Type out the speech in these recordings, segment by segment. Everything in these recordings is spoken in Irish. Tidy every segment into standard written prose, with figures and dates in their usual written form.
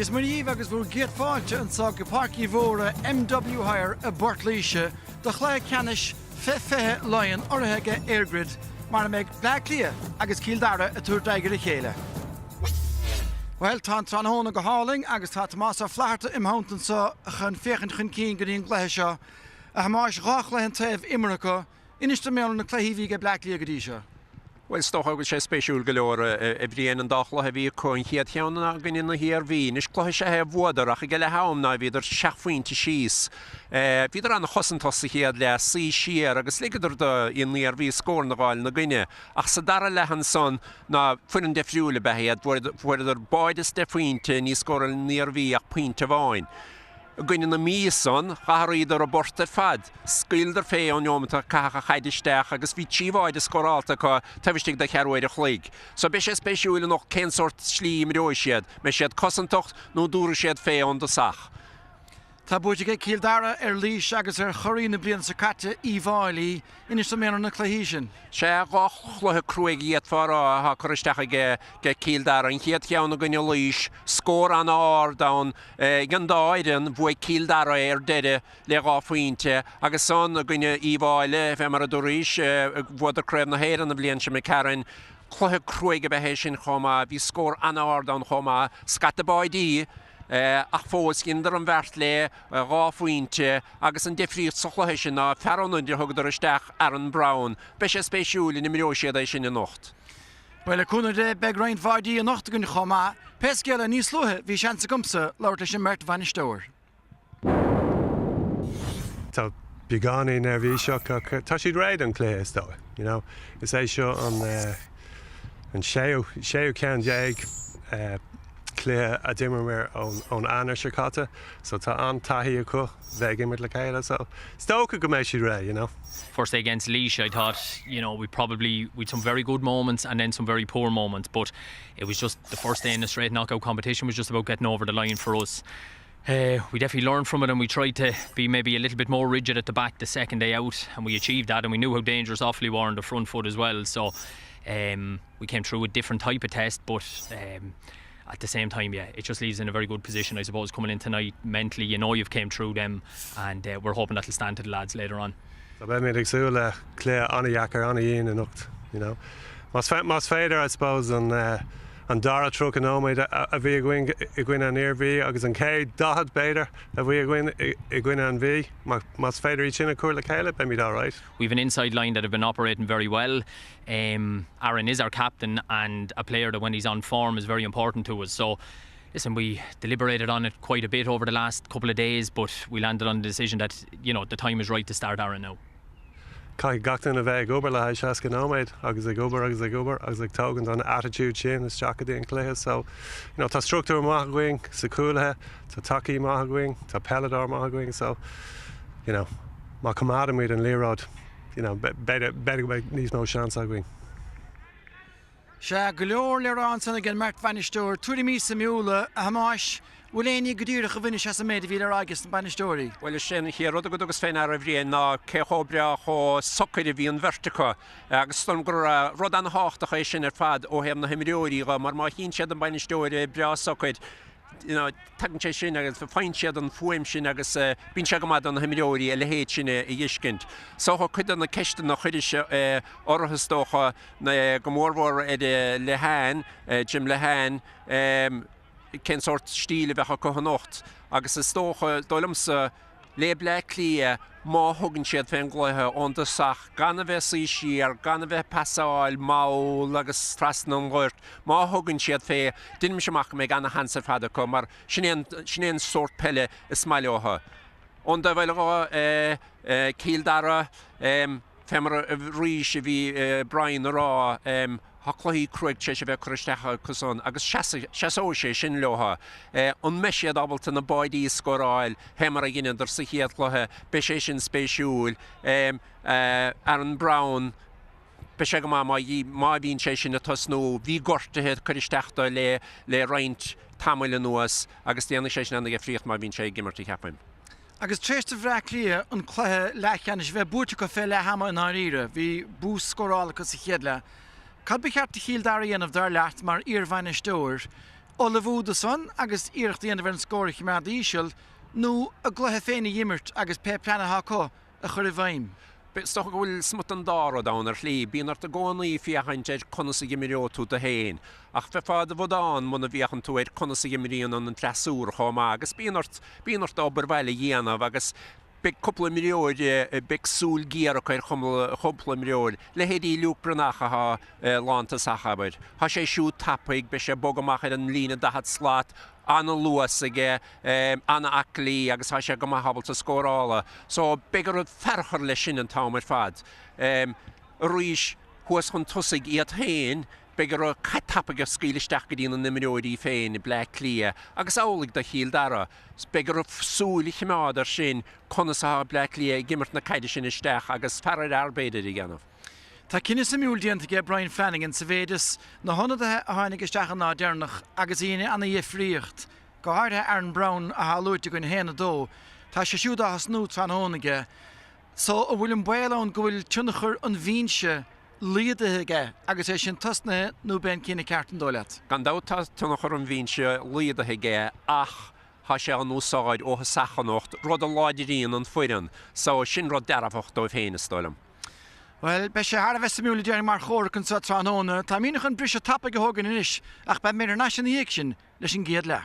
Is maríomh agus bhfuil géad fáilte an sa go parcí mhóra MW Hire a Bortlíse do chléir ceannis fethe Lion orthaige airgrid mar méid bleaclia agus cíldara a túr daigeir a chéile. Well, tá tránhóna go háling agus tá más a fleharta im hátan sa chun féchan chun cín go dtíon gléthe seo a hamáis rách le an taobh imreacha iniste mé na cléhíhí go bleaclia go dtí seo. Well, stoch agus sé spéisiúil go leor a bhríon an dachla a bhí chuin chiad cheanna gan na hir bhí, is chluthe sé heh bhuadarach a go le hamna bhíidir seaachfaointe síos. Bhíidir an chosantas chiad le sí siar agus ligadar do on níar bhí scór na gáil na gine. Ach sa dara lehan son na fuan defriúla behéad bhuidir báidas defriúinte ní scór níar bhí ach puinte bháin. Gwyn na míson, chaharíd ar a borta fad, sgildar fé an iomta cacha chaidisteach agus bhí tíomháid a scorálta go taimhstig de chearwaid a chlig. So be sé spéisiúil noch cén sort slí mróisiad, me siad cosantocht nó dúra siad fé an do sach. Tá buide go cíldara lís agus ar choirí na blian sa caite íháilí inis mé na chluhísin. Sé gachluthe cruig iad far ha choristeach ge cíldara an chiad cheanna gonne lís, scór an ár daun gan dáidan bhui cíldara deire le gáfuointe agus son a gonne íháile fe mar a doríis bhd a creibh na héan na blian se me caran chluthe cruig a behéis sin chomá, bhí scór an ár daun chomá, scatabáidí, ach fós gindar an bhert le gáfuointe agus an defríocht sochlathe sin ná ferranúndir thugad ar isteach Aaron Brown, be sé spéisiúil in na mróisiad é sin in nocht. Well, a cúnar de beag rain bhaidí a nocht gon chomá, pes geile níos luthe bhí seansa gumsa leir leis an mert bhain isteoir. Tá beagán in bhí seo tá siad réid an cléas dó, is é seo an séú cean déag clé a dimmer meer on anar shirkata, so ta an tahi acu veg imid le céile, so stoke go méisi ré, First day against Laois, I thought, we'd some very good moments and then some very poor moments, but it was just the first day in the straight knockout competition was just about getting over the line for us. We definitely learned from it and we tried to be maybe a little bit more rigid at the back the second day out, and we achieved that, and we knew how dangerous Offaly were on the front foot as well, so we came through a different type of test, but at the same time, it just leaves in a very good position, I suppose, coming in tonight mentally. You've came through them, and we're hoping that'll stand to the lads later on. So ben mé agsú le clé anna jacker anna íon in nocht, Mas féidir, I suppose, an dara trúg an óid a bhí i gcuine an iarbhí agus an céad dahad beidir a bhí i gcuine an bhí, mas féidir í sinna cuair le chéile, ben míad all right. We've an inside line that have been operating very well. Aaron is our captain and a player that when he's on form is very important to us. So listen, we deliberated on it quite a bit over the last couple of days, but we landed on the decision that, the time is right to start Aaron now. Cai gachtain a bheith gobar le seaca nóméid agus ag tógann an attitude sin is teacha dí an cléthe, so tá struchtúr maith going sa cúlathe, tá takeí maith going, tá peladar maith going, so má cumáda muid an lírád, better níos mó seans a going. Se go leor le an sanna gin mert bhainisteoir, túirí mí sa miúla a hamáis bhfuil éanaí go dtíre go bhuine se sa méid bhí agus an bhainisteoirí. Well, is sin hir rud agus féin ar a bhríon ná céchóbrea cho socair a bhí an vertica agus stom gur rud an háchtach é sin ar fad ó héim na himiriúirí mar má hín siad an bhainisteoirí brea socair. Tagan sé sin agus fáin siad an fuim sin agus bín se gomáid an himiriúirí a le héad sin i dhiiscint. So chuid an na ceiste na chuirise orthastócha na gomórmhór le hain, Jim le hain, cén sort stíle bheitcha cohannocht, agus is tócha dólamsa le ble clia má thugann siad féin gluthe ón do sach, gan a bheith sí siar, gan a bheith pasáil, máil agus trasna an ghirt, má thugann siad fé, duine semach mé gan a hansar fada go, mar sin sort pelle is smailótha. Ón da bhfuil gá cíldara femar a rís a bhí Brian rá, Haclaí cruig sé bheith choristecha cosón, agus seasó sé sin leotha. An meisiad abalta na baidí scoráil, hemar a gine dar sa chiad chluthe, be sé sin spéisiúil, Aaron Brown, be sé go má bhín sé sin na tosnú, bhí gortathe choristeachta le roint tamil nuas, agus déanana sé sin anna gefríocht má bhín sé gimartí ceapim. Agus tréiste bhreac lia an chluthe lechanis bheith búirte go fé le hama an áíre, bhí bús scorálacha sa chéadle. Cad be cheart a chiildara dhéanamh dar leat mar iarmhainisteoir Olivúda son agus iireachtaí bhar an scóirich mar díisiil nó a gluthe féinna dhimmert agus pe pleanana có a chur i bhaim. Stoch bhfuil smut an dára dánar lí, bíonar a gcónaí fiochanteir conas gimiríú tú a héin. Ach fe fád bhdán muna bhíochan tú conas gimiríon an treasúr chomá, agus bíonart obair bhile dhéanamh agus big couple millióir big súl géar chuir chumpla millióir le héadí luúk brenacha ha lánta sachabair. Tá sé siú tapaig be sé bogamach an lína dahad slát anna luas aige anna aclí agus tá sé go mahabal a scórála. So begur ferchar le sin an támar fad. Rís huas chun tusaigh iad hain begur caitapaige scílisteach go dtíana na millióirí féin I ble clia agus álaigh de híal dara. Begur súla chiimeádar sin conas a ble clia gimmart na caiide sin isteach agus ferar arbeidir I gganamh. Tá cinenne sa múldianta ge Brian Flanagan sa bhéidir na honna a tháinig isteach ná dearnach agus íine anna dhifríocht. Go háirthe Aaron Brown a háúirte gon héna dó, Tá sé siúda has nó tran hónaige. So a bhfuil an bailán go bhfuil tunachar an bhíse líadaige agus é sin tasna nó ben cína ceartan dóileat. Gan dátá tunna chur an bhíse líadaige ach há sé an úsáid ó sachanocht rud a láidiríon an foiiran, so sin rud dearfacht dóibh héine stoilm. Well, be sé har bheits múla dearing mar chóircann sa tránóna, Tá míach an brise tappa go hágan inis ach be mé ar naisina dhéic sin leis an géad le.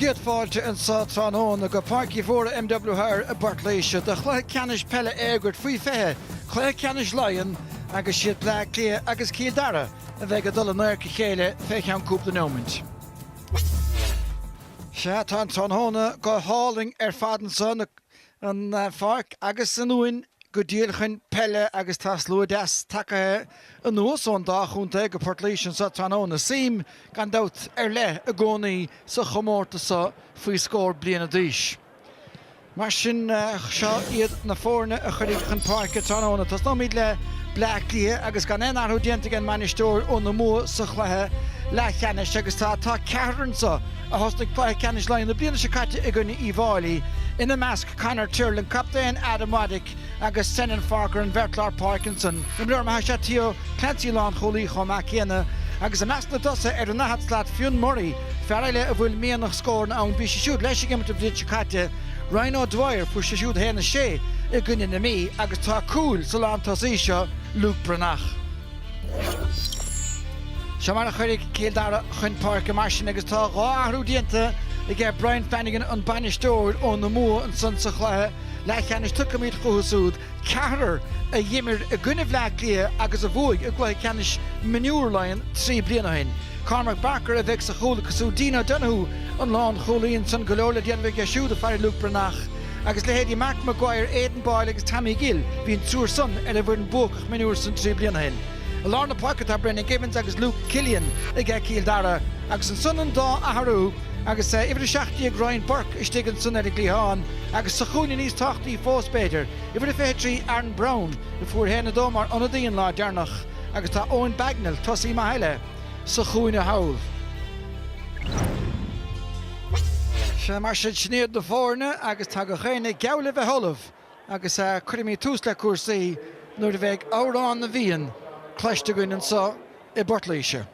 Forget fáilte an sa tránón a go parki mhóra MW Hire a Bartléise de chluith ceannis pelle éigeart faoi fethe, chluith ceannis Lion agus siad blá clia agus cíal dara a bheith go dul an airca chéile féich an cúpla nómint. Se tá tránóna go háling fadan son an farc agus an uin go díalchan pelle agus taslú des take an nuas an dá chunta go Portléisian sa tránóna sim gan dat le a gcónaí sa chomórta sa faoi scór bliana díis. Mar sin seo iad na fórne a chuirichan parca tránóna tas nó míad le blaclia agus gan enarthú dianta an manisteúir ón na mua sa chluthe le cheannis agus tá cearansa a hostig play ceannis Lion na bliana se caite i gcuine Íomhálaí ina measc Conor Turlin, Captain Adam Waddick agus Senan Farker and Vertlar Parkinson. Na mleor ma se tío Clancy Lán cholí chomach chéine agus a meas na dosa an nahatslaat Fionn Murray ferile a bhfuil míanach scór an bhí siúd leis gimt a bhí se caite Ryan O'Dwyer fu se siúd héna sé i gcuine na mí agus tá cool sa lá tasí seo Luke Brynach. Se mar a chuirigh céal dara chun parca mar sin agus tá gháthú dianta i gceith Brian Flanagan an banisteúir ón na mua an son sa chluthe le cheannis tucamíad chuthasúd ceathar a dhiimir a gcuine bhleaclia agus a bhuaig a gcuid ceannis Manure Lion 3 bliana hain. Cormac Barker a bheith sa chola cosú Dina Donoghue an lán cholaíonn san golóla déanamh a siúd a fear Luke Brynach agus le héadí Mac Maguire, Aidan Boyle agus Tammy Gill bhín túr son ar a bhfuin buach Manure san 3 bliana hain. A Lorna Pocket a Brennan Gibbons agus Luke Killian i gceith cíal dara agus an son an dá athrú agus ifir seachtaí a Ryan Burke istigh an son ar i gcliaán agus sa chúine níos tachtaí fóspéidir ifir a féitrí Aaron Brown i fuair héna dómar an a dtíon lá dearnach agus tá Owen Bagnall tosaí maithile sa chúine hawl. Se mar sin snéad na fórne agus tá go chéine geabhla bheith tholamh agus chuirimí tús le cuasaí nuair a bheith árán na bhíon cleiste gúinn sa i Bartléise.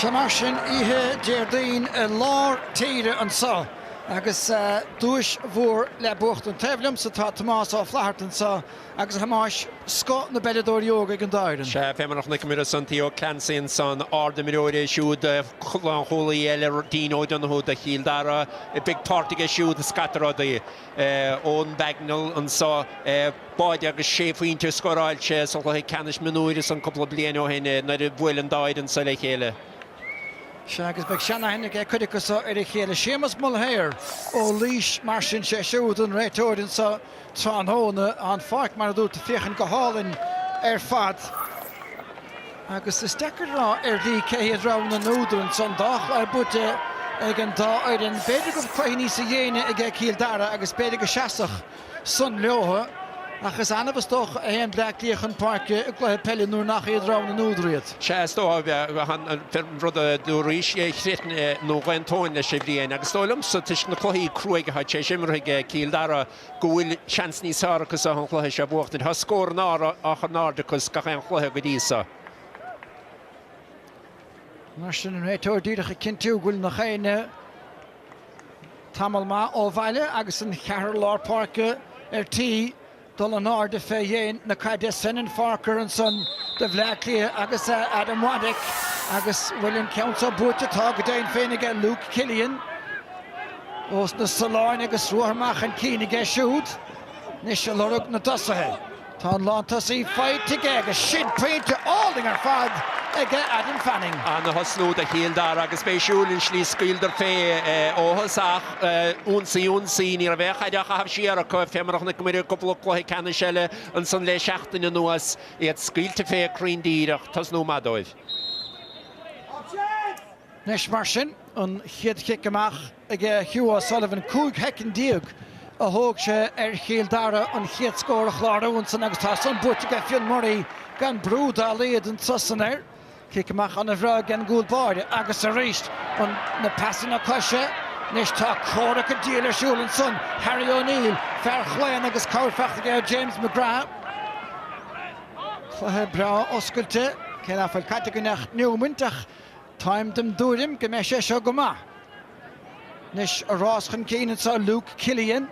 Shamashin ihe Jardine a lár tíre an sa. Agus dúis bhór le bucht an teflim sa tá Tomás á flahartan sa agus hamáis Scott na bedador yoga gan dairin. Se fémarach na cymryd Santiago Clancy son arda miróri siúd chlan cholaí eile dino don hwyd a chil dara big party ge siúd a scatarada ón Bagnall an sa báid agus séfuinte scoráilte so le canis minúris an couple blian o henne na bhfuil an dairin sa le chéile. Agus beg Shanahan ag cuideachas ar a chéile Seamus Mulhare ó Laois mar sin sé siúd an réitóirin sa Trán Hóna an farc mar a dút a fiochan go hálinn ar fad. Agus is decar rá ar dí céad rá na núdran son dách ar bute ag an dá ar an beidir go chuoine sa dhéine ag cíl dara agus beidir go seaach son leotha agus anabas doch a hen blacklíoch an parke a gluithe pelle nuair nach iad rá na núdriad. Se stó han rud a dúrís chréitn nó ghaintóin le sé bblion agus tólam so tuis na chluí cruaige ha sé simraige cíl dara go bhfuil chans níos áragus a an chluithe se buachtain. Tá scór nára a chu nádachas ga an chluithe go dísa. Mar sin an réitóir díirecha cintiú gúil na chéine tamal má ó bhaile agus an cheathar lár parke ar tí dul an áir de fé dhéin na caide sin an farcar an son de bhleaclia agus Adam Waddick agus William Council búte tá go déin féin ige Luke Killian os na Saláin agus ruharmach an cíine ige siúd nis se lorug na dosathe. Tá an lántasaí fight ige agus sin peinte áling ar fad ige Adam Fanning. An hosnúd a chéal dar agus béisiúlinn slí scuildar fé óhasach únsaí ní a bheith chaideach a haf siar a chu fémarach na cymryd cwbl o chlóthaí canna seile an son le seachtain yn nuas iad scuilte fé crin díireach tas nó madóid. Nes mar sin an chiad chic amach ige Hugh O'Sullivan cúig hecin díog a thóg sé ar chéal dara an chiad scór a chlára san agus tá son bute go Fionn Murray gan brúd a léad an tusan air. Cic amach an a bhrá gan gúil báide agus a ríist an na passan a cosise nes tá córa go díal ar siúil an son Harry O'Neill fear chléin agus cáirfeachta go James McGrath. Chluthe bra oscailte cé áfuil caite go nach Newmanach táim dem dúrim go mé sé seo go maith. Nes a ráschan cíanaan sa Luke Killian.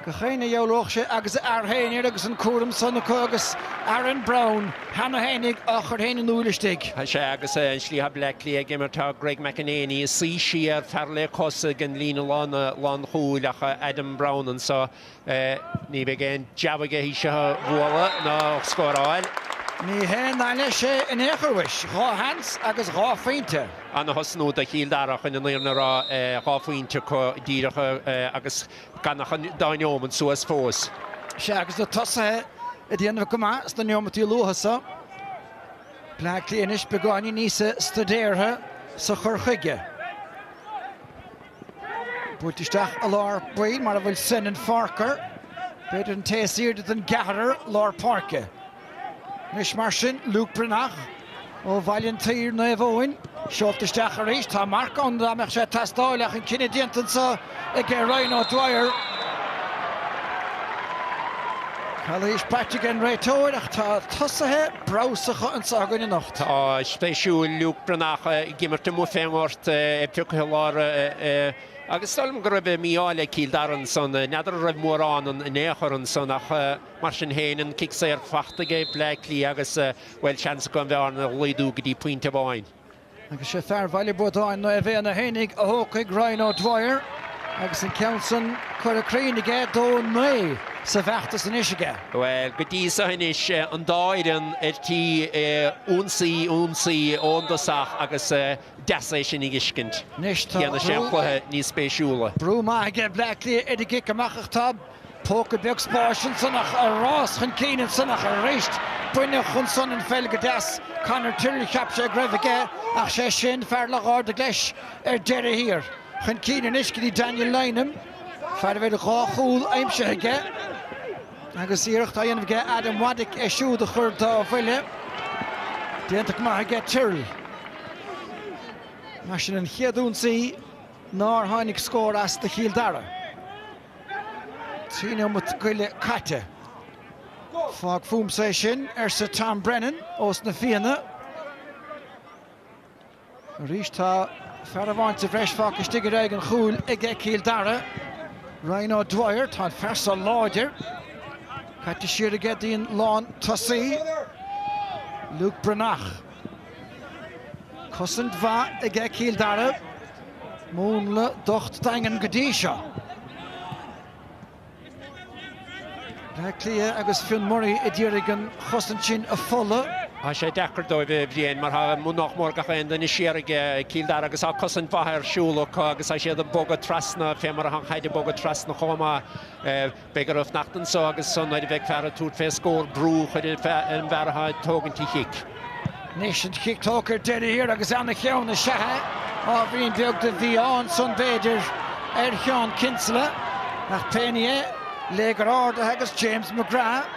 Go chéine eolóch sé agus arhéinir agus an cuaram san na agus Aaron Brown hana hénig a chur héine núlistig. Ha sé agus slí ha blacklí ag immertá Greg McEnany sí siar ferle cosa gan lína lán chúlacha Adam Brown an sa ní begin jabaige hí se bhla ná scóráil. Ní hen aile sé in échirhuis, rá hans agus rá féinte. An hosnúd a cíl darach in na rá ráfuinte chu díirecha agus ganach an dainóman suas fós. Se agus do tosathe a dhéanamh go maith na neomatí luhasa. Blacklíonis begáinní níosa stadéirthe sa chur chuige. Búirtisteach a lár buil mar a bhfuil sin an farcar. Beidir an téasíirde an gahar lár parke. Nis mar sin Luke Brynach ó bhailinn tír na bhóin. Seoltasteach a rís tá marc an amach sé tastáileach an cinenne diantan sa ag Ryan O'Dwyer. Calís Patrick an réitóireach tá tosathe brasacha an sagan in nacht. Tá spéisiúil Luke Brynach gimmerte mú fémhort fiocthe lár agus stalm go raibh míála cíl daran son neidir raibh mórrán an nécharan son ach mar sin héanaan cic sé ar fachtaige Blacklí agus bhfuil seans go bhearn a leidú go dtí puinte bháin. Agus sé fear bhaile budáin nó a bheith na hénig a thócaigh Ryan O'Dwyer agus an ceansan chuir a críonaige dó mé sa bheachtas an isige. Well, go dtí sa hinis an dáiran tí únsaí óndasach agus deasa sin ag iscint. Nis tá Chéanna sé chluthe níos spéisiúla. Brú maithe Blacklí idir amachach tá póca beag spáisian sanach a rás chun cíanaan sanach a réist buine chun son an fel go deas Conor Tyrrell cheap sé greibhige ach sé sin fear le gáir de gleis ar deire hir. Chun cíanaan iscilí Daniel Lynham fear bhéidir gá chúil aimse aige agus íirecht a dhéanamh ige Adam Waddick é siúd a chur dá bhuiile. Déantach maithe ige Tyrrell. Mar sin an chiaadúnsaí ná tháinig scór as de cíl dara. Tíine mu goile caite. Fág fúm sé sin ar sa Tom Brennan os na fianna. Rista Faravant of Fresh Fock is sticking egg and Cool Ege Kildara. Rhino Dwyer, Todd Fersa Lodger. Had to share to get in Lawn Tussie. Luke Branach. Cousin Va Ege Kildara. Moonla Docht Dangan Gadisha. Clia agus Fionn Murray Idirigan Chostanchin a Fulla. A sé dechar dóibh bhríon mar ha múnach mór gachéin den siarg cíldar agus á cosan bhathir siúlach agus a siad an bogad trasna fé mar an chaide bogad trasna chomá begar of nachtan so agus son idir bheith fear túr fé scór brú chuidir an bhartha tógantí chic. Nation kick talker dead here agus anna cheann na sethe á bhríon beag de bhí an son beidir Cheann Kinsella nach Péine légar áda agus James McGrath.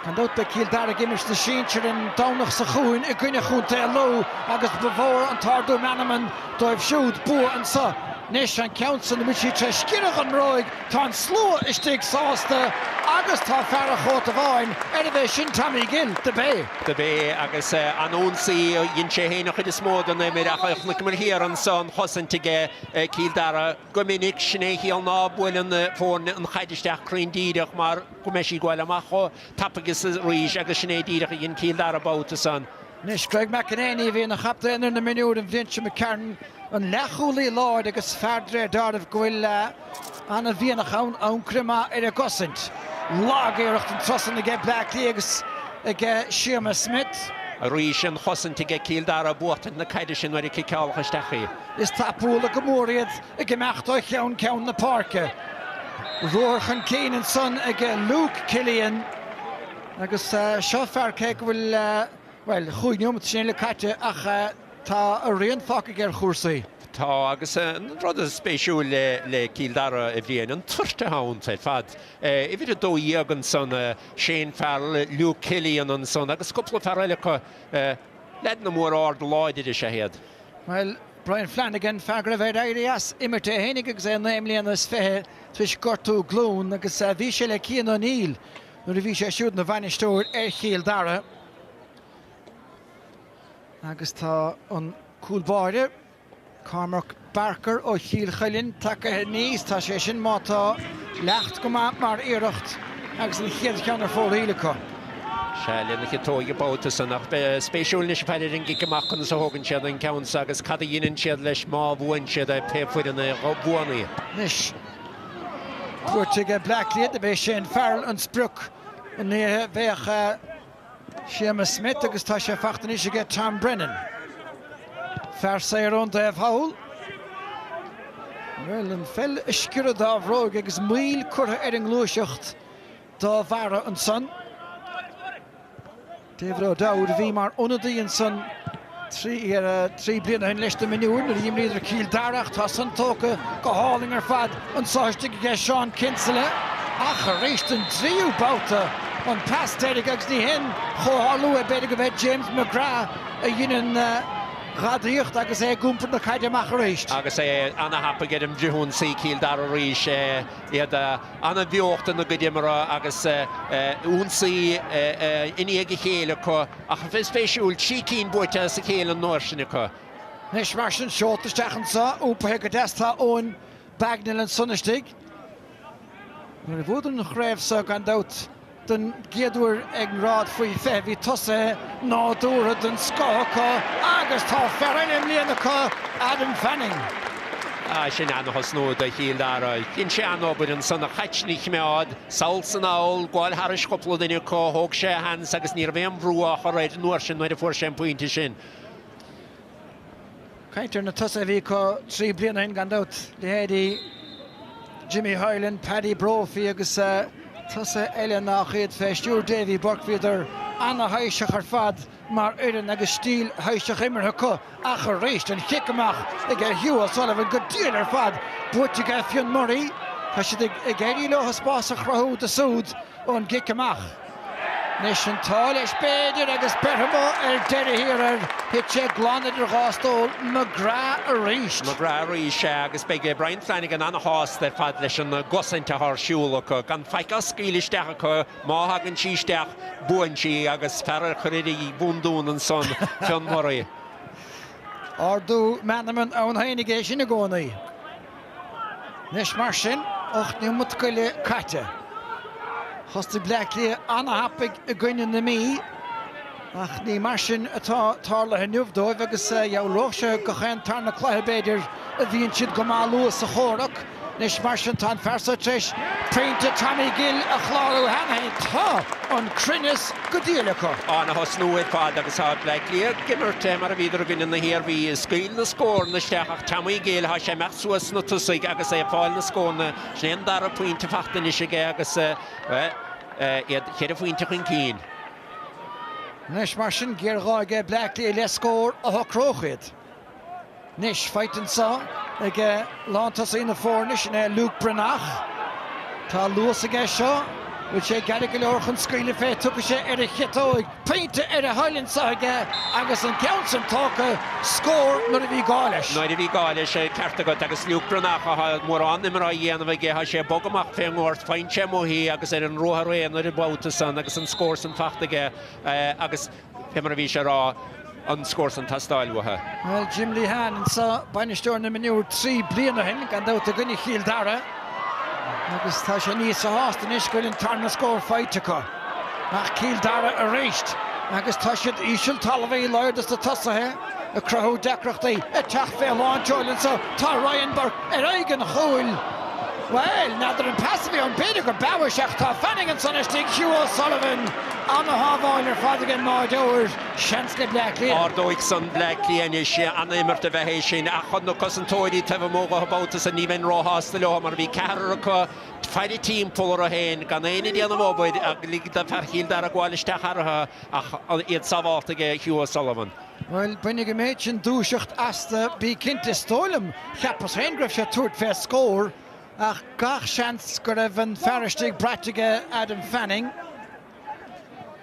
Kan out be Kildare gimmers de Shincher in Downach sa Choen I gynne Choen te lo agus bevor an Tardo Manaman doibh siúd boer an sa Nish an Council na michi tre skirach an roig tá slua istig sásta agus tá ferra chót a bhain bheith sin Tommy Gill de bé. De bé agus an ónsaí dhéon sé héanach chuid is mód an éimiid a chuach mar hir an son chosantige Kildare go minic sinné híal ná builean fórn an chaidisteach crin díireach mar go meisi gháil amach cho tapagus ríis agus sinné díireach dhéon Kildare báta san. Nish Greg McEnany bhí na chapta inar na miniúd an bhlinse McCarran an lechúlaí láid agus ferdre dárbh gohfuil anna bhíanach an crima ar a gosint. Lágéireacht an trosan ag Blackley agus ag Shearma Smith. A ríis an chosantige Kildare bóta na caiide sin mar i ceáilchasteachí. Is tapúla go móriad ag meachta ceann na parke. Roirchan Keenan son ag Luke Killian agus seo fearce bhfuil well, chuúneom sin le caite ach tá a rion fáca gur chósaí. Tá agus an rud a spéisiú le Kildare a bhíon an tuirte hán fe fad. I bhí a dó dhéagan san Shane Farrell, Luke Killian an son agus cúpla fearrile go lead na mór ard láidir is sé héad. Well, Brian Flanagan feagra bheith éirías imirte hénig agus é naimlíon is fethe tuis gortú glún agus bhí sé le Cian O'Neill nuair a bhí sé siúd na bhainisteoir Kildare. Agus tá an cúlbáide Cormac Barker ó Chiel Chilin take níos tá sé sin má tá lecht go mar iirecht agus an chéad ceannar fóríle có. Se lena tóige báta san nach spéisiúil is feidir in giceach chun sa hógann siad an ceann agus cad a dhéanann siad leis má bhuain siad a pefuidir na bhuanaí. Nis tuairte Blackley a bheith sin Farrell an spruc an bheith Shearma Smith agus tá sé fachtan is ag Tom Brennan. Fersa ar an Dave Howell. Well, an fel iscire dá bhróg agus míl curtha ar an glúiseacht dá bhara an son. David O'Dowd bhí mar unadaí an son trí bliana hin leis na miniúr na dhéim líidir Kildare tá san tóca go háling ar fad an sáiste go Sean Kinsella ach a réist an tríú báta an pastéidir agus ní hen choáú a beidir go bheith James McGrath a dhéanaan radíocht agus é gúmpar na caide amach a réist. Agus anna hapa get am dihún sí Kildare ríis iad anna bheochta na godimara agus únsaí iníige chéile có ach fes spéisiúil sí cín buirte sa chéile an nóirsinna có. Nis mar sin seoltaisteachchan sa úpathe go deastá ón Bagnall an Sunnastig. Nuair a bhúdan na chréibhsa gan dát den géadúir ag an rád faoi feh hí tosa nádúra den scócha agus tá ferranim líana có Adam Fanning. Sin anna snúd a Kildare. Cinn sé anóbud an sanna chaitnig meád, saol san áil, gháil haris chopla daine có thóg sé hans agus níor bhéim brúa chu réid nuair sin nuair a fuair sé pointe sin. Caintear na tosa bhí có trí bliana hin gan dát lehéadí Jimmy Hyland, Paddy Brophy agus tosa eile nach chéad fé Stuart Davy Burkviidir anna haiseach ar fad mar éireann agus stíl haiseach imirthe có ach a réist an chic amach ag Hugh O'Sullivan go díal ar fad buirte go Fionn Murray tá siad ag éirí leo spás a chrathú de súd ón gic amach. Nis an tá leis beidir agus berthamó ar deire hir ar hit sé glánidir ghástóil McGrath a réist. McGrath ríis agus beag Brian Flanagan anna hás ar fad leis an gosainte th siúla có gan feic scílisteach có máthagan síisteach buintí agus fear chuirí búndún an son Fionn Murray. Ardú Manaman an hainige sin na gcónaí. Nis mar sin, 8 níomad goile caite. Chosta Blackley anna hapig a gcuine na mí. Ach ní mar sin atá tála a nuamhdóibh agus jau roise go chéan tarna chluthe beidir a bhíonn siad go má luas a chóireach. Nis mar sin tá fersa tris Peinte Tommy Gill a chláú hena tá an crinnes go díala chu. Anna has nuid fad agus ha Blackley gimmerte mar a viidir gin na hir vi skeil na skór na steach Tommy Gill ha sé mecht suas na tusig agus é fáil na skóna snéan dar a puinte fachtan is ge agus chéad fuinte chun cín. Nis mar sin ggéirráige Blackley le scór a thocróchaid. Nis feitin sa ag lántas ina fórnis na Luke Brynach. Tá luas aige seo, bhfuil sé gaile go leor chun scríle fé tuca sé ar a chitóig peinte ar a hailinn sa aige agus an ceann tóca scór nuair a bhí gáilis. Nuair a bhí gáilis sé certa go agus Luke Brynach a mór an nimar a dhéanamh ige ha sé bogamach fé mórt feinte mohí agus ar an rothar réan ar a bouta san agus an scór san fachtaige agus mar a bhí sé rá an scór san tastáilmhathe. Well, Jim Lehan sa bainisteoir na miniúr 3 bliana hin gan dáta gunni chiil dara. Agus tá sé níos a hástan is goilinn tarna scór feitecha. Ach chiil dara a réist. Agus tá siad ísisiil talbhaí leirdas a tasathe a cruthú decreachtaí a teach fé láin teoilinn sa tá Ryan Burke ar aigen chúil. Well, nadidir an passaí an beidir go behaseach tá Fanning san istigh Hugh O'Sullivan an na hábháil ar fad agin náideoir seans le Blackley. Ardóigh san Blackley an is sé anna imirta bheith sin a chun nó cosantóirí tah móga habátas a níhain ráthasta le mar bhí cearar acu feidir tímpóir a héin gan éine díanana móbaid a lígad ferchíil dar a gháilisteach aratha iad sábhátaige Hugh O'Sullivan. Well, buinnig go méid sin dúiseacht asta bí cinnte stólam cheappas héingrah sé tuairt fé scór ach gach seans go raibh an fearistigh braiteige Adam Fanning.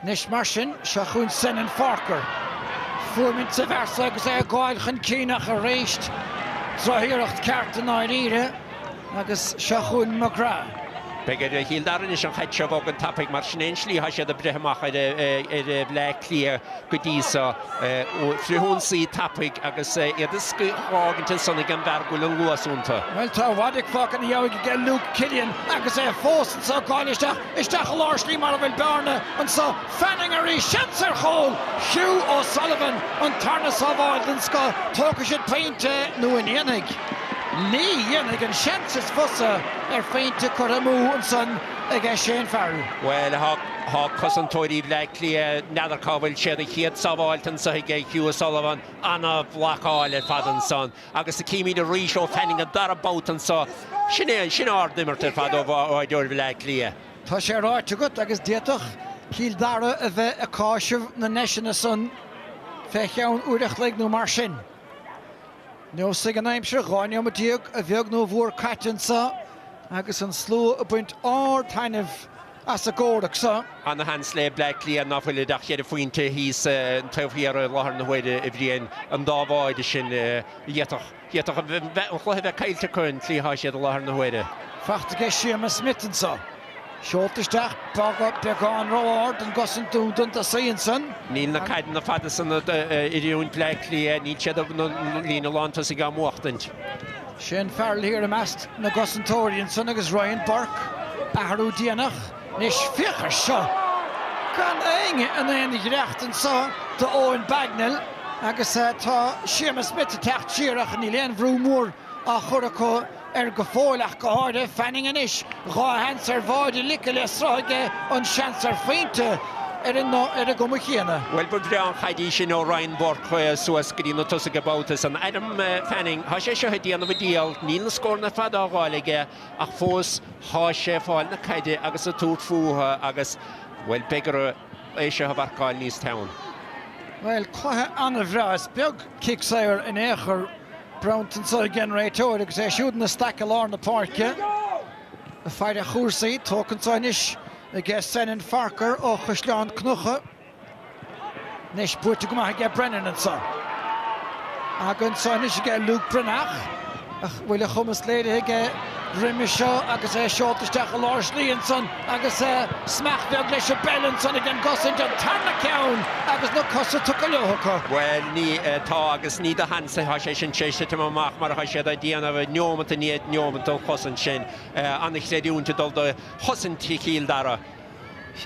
Nis mar sin se chun Senan Farker. Fuaimint sa bhersa agus é gáil chun cíneach a réist trothíocht ceart an áiríre agus se chun McGrath. Begur híl daran is an chaite bh an tapig mar snéin slí ha sé a brehamach ar Blackley go dísa friúnsaí tapig agus iad iscáinnta sanna an bhergúil an luasúnta. Well, tá bhadig fácan heabhaigh go Luke Killian agus é fósan sa gáilisteach isteach a láirslí mar a bhfuil bearna an sa Fanning ar í seansar chóil Hugh O'Sullivan an tarna sa bháil den sca tóca siad peinte nó in dhéanaig. Ní dhéanaig an seansas fusa ar féinte churamú an san ag Shane Farrell. Well, ha cosantóirí Blackley nadidir cábhail siad a chiad sábháiltan sa ige Hugh O'Sullivan anna bhlaáil ar fadan san agus a cíimí a ríis ó Fanning a dar a boutan sa sin ardimart ar fad ó bháideoir Blackley. Tá sé ráite gut agus déach cíl dara a bheith a cáisih na neisina san fecheann uireach le nó mar sin. Nó sig an aimimse gáine am díag a bheag nó bhór caitinsa agus an slú a buint tainmh as a ggóireach sa. Anna hans le Blackley an náfuil dach chéad a faointe hís an taobhíar a láthar na huide a bhríon an dábháide sin dhéach an chlutheh bheith caiilte chun tlíthá siad a láthar na huide. Fachtaige Seamus Smitten sa. Seoltaisteach bagad beagán ráard an gosan dúntan a saonsan. Níl na caidan na fada san idirún Blackley ní siad lína lántas i gá muachtant. Shane Farrell hir a meast na gosantóiríonn san agus Ryan Burke athú díanach nis fiachar seo. Gan éinge an éananig reachtan sa de Owen Bagnall agus tá Seamus Smith a techt siarach an í léon bhrú mór a chur acu go fóilach go háide Fanning an is gá hens ar bháide lice le sráige an seans ar féinte ar a go chéana. Well, bud an chaidí sin ó Ryan Burke suas go dtí na tusa go boutas an Adam Fanning há sé seo díanamh díal níl na scór na fada ágáige ach fós há sé fáil na caide agus a túirt fuatha agus well begur é seo bharcáil níos town. Well, chluthe anna bhreas beag kicksair in éair Brownton sa generator agus é siúd na stack lá na parke. A feide chúrsaí tócann sáinis ag Senan Farker ó Chusleán Cnucha. Nis buirte go maith ag Brennan an sa. Agan sáinis ag Luke Brynach ach bhfuil a chumas léide ag Rimisho agus seoltaisteach Lars Leonson agus smachbeag leis Bellinson again gosin John Tarna Cown agus no cosa tuca leocha. Well, ní tá agus ní a hansa ha sé sin séiste amach mar ha sé a díanamh neomanta níiad neomanta chosan sin anna chléúnta dul do chosan tícíil dara.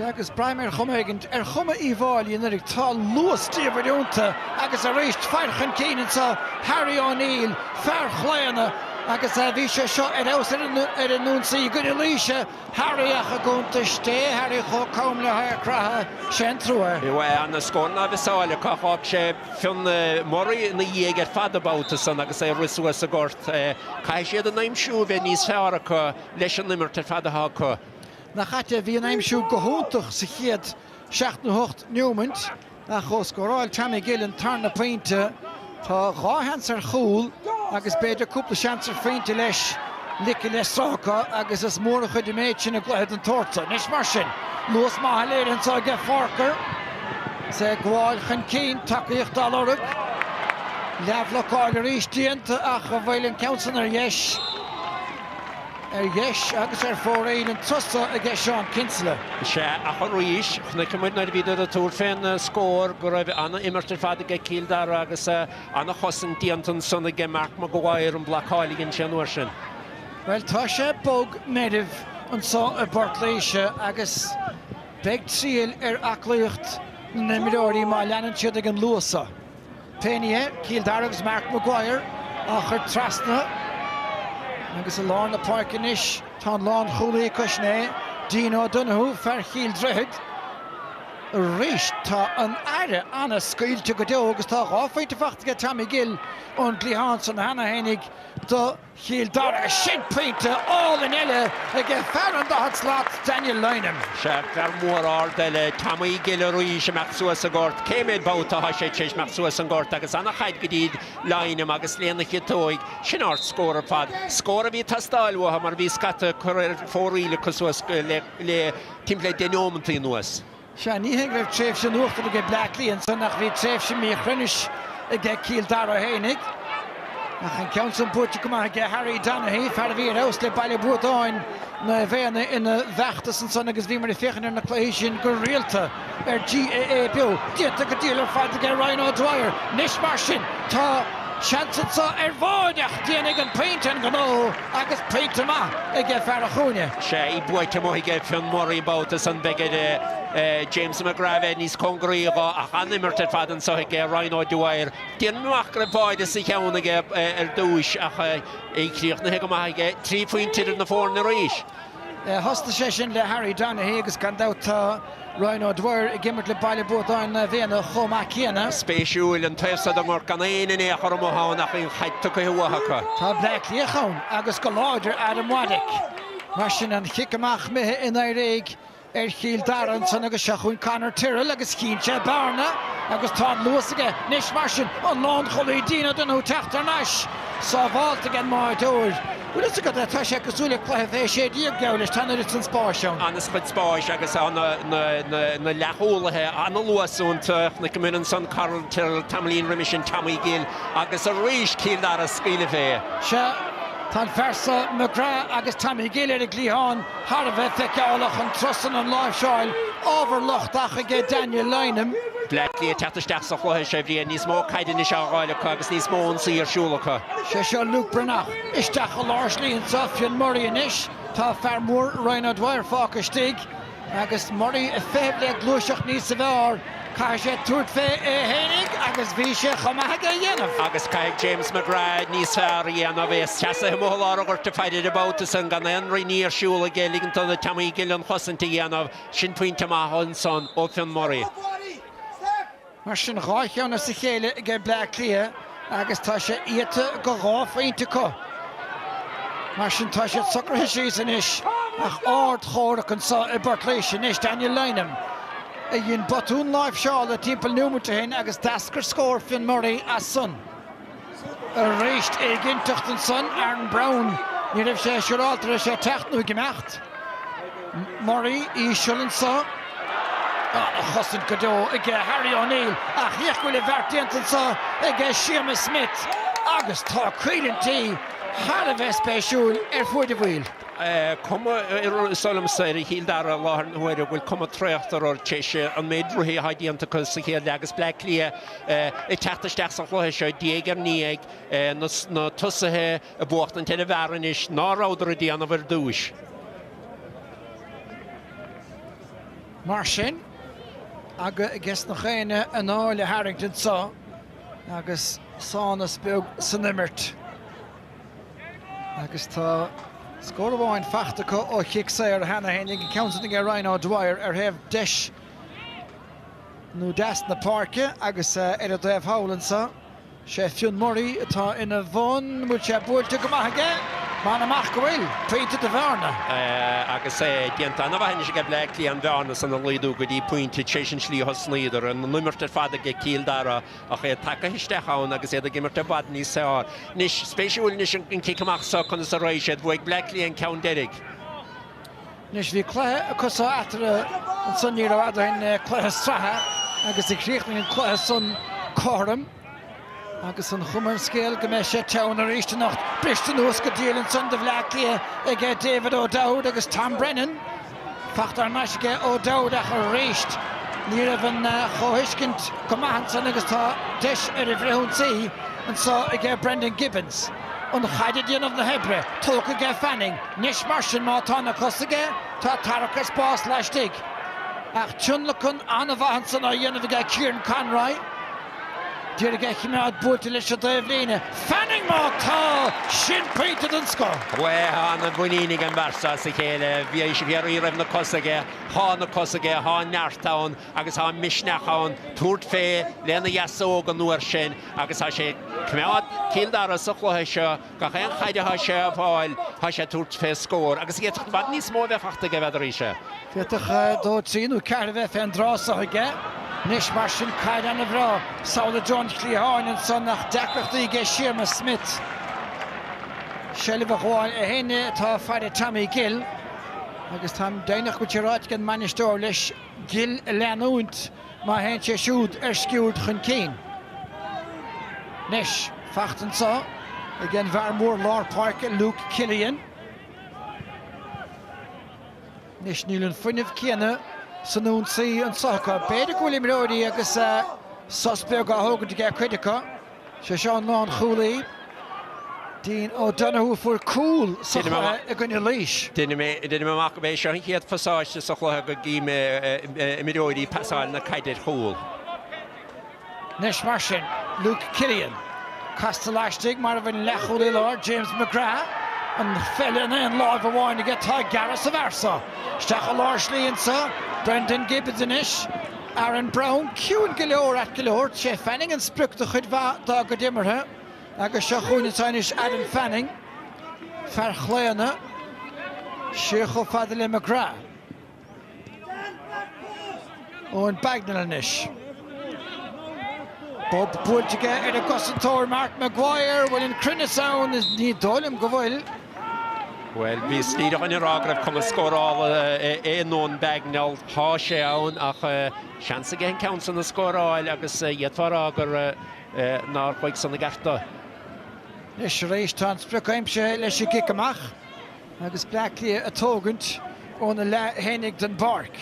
Agus Brian chumagant chuma íháil nar ag tá luas tíomhúnta agus a réist fearchan cían sa Harry O'Neill fear chléanna agus bhí sé seo aus ar an núnsaí go líise Harry a gúnta sté Harry cho com le hair cratha sin trúir. Anna scóna bhesáile cáá sé fin morí na dhéag fadabáta san agus é risú a gort cai siad an aimimsú bheith níos fearcha leis an nimir tar fadathá chu. Na chatte bhí an aimimsú gohúntaach sa chiad 16 Newmont a choscoráil Tammy Gill an tarna pointe tá gáhans ar chúl agus beidir cúpla seansar féinte leis lici leis sáca agus is mór chuid méid sin a gluiad an torta. Nis mar sin luas maithe léirann sa ge farcar sé gháil chan cín takeíocht dalorug leabhlaáil ar ríis díanta ach a bhfuil an council ar dheis agus ar fóréin an tusa a gheis Sean Kinsella. Se a choríis chuna cumid na bhíidir a túr féin scór go raibh anna imirtar fada ge cíldar agus anna chosan díantan sanna ge marc má go bhhair an blacáiligin sin uair sin. Well, tá sé bog medibh an sa a Bartléise agus beag tríal ar aclaíocht na miróirí má leanan siad ag an luasa. Péine cíldar agus Mark Maguire a chur trasna agus a lán na parcanis tá lán chulaí cosné Dino Donoghue fear chiel dreid a réist tá an aire anna scaoilte go deo agus tá gáfeinte fachtaige Tammy Gill ón Glíán san hana hénig do chiel dar a sin peinte all in eile ag fear an dahad slát Daniel Lynham. Se fer mór ardile Tammy Gill a roiise meach suas a gort céimiid báta ha sé téis meach suas an gort agus anna chaid go díd Lynham agus léana chitóig sin ort scór fad. Scór a bhí tastáilha mar bhí scata chuir fóríle cosúas le timpla denómantaí nuas. Se ní heng raibh tréimh sin nuachta ag Black Leonson nach bhí tréimh sin mí chrunis ag cíl dar a hénig. Ach an council búte go ag Harry Donaghy fear a bhí aus le bailile bútáin na bhéna ina bheachtas an son agus bhí mar féchan ar na chluí sin go rialta ar GAA bio. Díanta go díal ar fad ag Ryan O'Dwyer. Nis mar sin tá seansan sa ar bháideach déananig an peinte an gó agus peinte má ag fear a chúne. Se I buaite mo ige fin morí báta san begad James McGrath níos congraíga ach animirtar fadan sa ige Ryan O'Dwyer. Dían nuach go báide sa cheanna ige ar dúis ach éicríoch na heige má ige 3 pointir na fór na ríis. Hosta sé sin le Harry Donaghy agus gan dáta Ryan O'Dwyer I gimmert le bailile bútáin na bhéna chomá chéana. Spéisiúil an taobhsa do mar gan éana é chur mthán ach in chaite go huathacha. Tá Black Leachán agus go láidir Adam Waddick. Mar sin an chicamach mithe in éireig ar chiel daran san agus seachún Conor Tyrrell agus cínte barna agus tá luas aige nis mar sin an lán cholaí Dino Donoghue teachtar náis sa bháilt aige má dúir. Well, it's a good touch. I could only play a shade year ago. Let's turn it in sport. Anna split sport. Agus anna na lachol he anna luas und na communin son Carol Tyrrell Tamlin Remission Tammy Gill agus a rish kill dar a skile fe. Sha tan versa McGrath agus Tammy Gill at Glíán Harvey Thekálach and Trusson and Live Shine overlooked ach Daniel Lynham. Blackley tatteach sa chluhe sé bhí níos mó caiidir is ágáile agus níos mó an saí arsúlacha. Sé seo Luke Brennach isteach a Lars Leonson Fionn Murray inis tá fear mór Ryan O'Dwyer fáca stig agus Murray a féb le glúiseach níos sa bhar cai sé túirt fé hénig agus bhí sé chumaithe dhéanamh. Agus caiig James McGrath níos fearr dhéanamh is teasa mthóláir a gurta feidir abáta san gan anraí ní arsúla ggé ligann na Tammy Gill an chosanta dhéanamh sin puinte maithe son ó Fionn Murray. Mar sin ráithceanna sa chéile ag Black Lea agus tá sé íte go ráfhainte có. Mar sin tá sé socrtha síos inis ach áard chóirach an sa I Bartléise inis Daniel Lynham. A dhéon botún Live Shine le timpeall númanta hin agus dascar scór Fionn Murray as son. A réist éigeantacht an son Aaron Brown ní raibh sé siúráltar a sé techtnú gemacht. Murray í siúlann sa Chossin go dó ag Harry O'Neill ach dhiachhfuil I bheirt diantan sa ag Seamus Smith agus tá cuilintí Har bheith spéisiúil fuair de bhil. Cuma solum sair híl dar a láhar huair bhfuil cuma tréachtar or teise an méid ruhí haidíanta cos sa chéad agus Black Lia I teachtasteach sa chluithe seo déag níag na tusathe a bucht an teile bharanis ná ráudar a díana bhar dúis. Mar sin, agus na chéine an áile Harrington sá, agus sána speag san imirt. Agus tá scórbháin fachtacha ó chiicsa ar hena hénig an counting ar Ryan O'Dwyer ar hef deis nó deas na parke agus ar a dhéh hálansa sé fiún morí atá ina bhán mu sé búilte go maithige má amach go bhfuil príte de bharna. Agus dianta na bhaine go Black Lia an bharna san an líadú go dtí pointe téisian slí hosníidir an numirt ar fada go cíl dara a ché take histeáin agus éad a gimmart a bad níos seáir. Nis spéisiúil nis an cicamach sa chun sa réisiad bhuaig Black Lia an ceann deirig. Nis bhí chluthe a cosá atara an sunníir a bhadain chluthe strathe agus I chríochnaí an chluthe sun córam agus an chumar scéal go méid sé teann ar éiste nacht bristan ús go díalann sun de Black Lia ag David O'Dowd agus Tom Brennan fachtar meisige O'Dowd ach a réist ní rah an chohiiscint go maithant san agus tá deis ar a bhreithúnsaí an sá ag Brendan Gibbons an chaide díanamh na hebre tóca ag Fanning níos mar sin má tá na cosaige tá tarachas bás leistigh ach tiúnlachan anna bhaithant san á dhéanamh ag Kieran Conroy Dúir ag chiimiad búirte leis a dóibh líne. Fanning má tá sin príte den scó. An bhuiínig an barsa sa chéile bhí sé bhí raibh na cosaige, há nearttáin agus há misneáin, túirt fé lena jaasóg an nuair sin agus há sé cmead cíldar a sa chluthe seo ga chéan chaide há sé a bháil há sé túirt fé scór agus gé bad níos mó bheith fachta go bheith ríise. Fiach dó tríú ceir bheith fé an drásach aige. Nis mar sin caid an a bhrá, Saula John Cleháin an son nach decrachtaí ige Shearma Smith. Shelly bhháil a héine tá fáide Tommy Gill, agus tá déanach go tíráid gan manistóir leis Gill leanúint má héin sé siúd ar sciúd chun cín. Nis, fachtan sá, again bhar Lord Parker, Luke Killian. Nis níl an fuineh céanna, Sanún saí an socha. Beidir go bhfuil imróí agus suspect a thugad ag critica. Sé Seán Lán Choolaí. Dín O'Donoghue fuair cúil socha a gine líis. Duine mé amach bhééis seo chéad fasáiste sa chluthe go gíme imróí pasáil na caidir chúil. Nis mar sin, Luke Killian. Castellaistig mar a bhain lechoilí lár James McGrath. An fellina an láimh bháin ag tá Garras a bharsa. Steach a lár slíonsa. Brendan Gibbons inis, Aaron Brown, ciúin go leor at go leor, sé Fanning an sprucht a chud dá go dimmerthe, agus seo chuúna tainis Adam Fanning, fear chléanna, Siúcho fada le McGrath. Owen Bagnall inis. Bob Búirteige ar a gosantóir Mark Maguire, bhfuil an crinne saoin is ní dóilm go bhfuil. Well, bhí stíad an rágrah cum scóráil éón Bagnall há sé ann ach seansa gé ceann san na scóráil agus dhéadfar agur ná chuig san na garta. Nis rééis tá spruchaimse leis sé gic amach agus Black Lia a tógant óna le hénig den bark.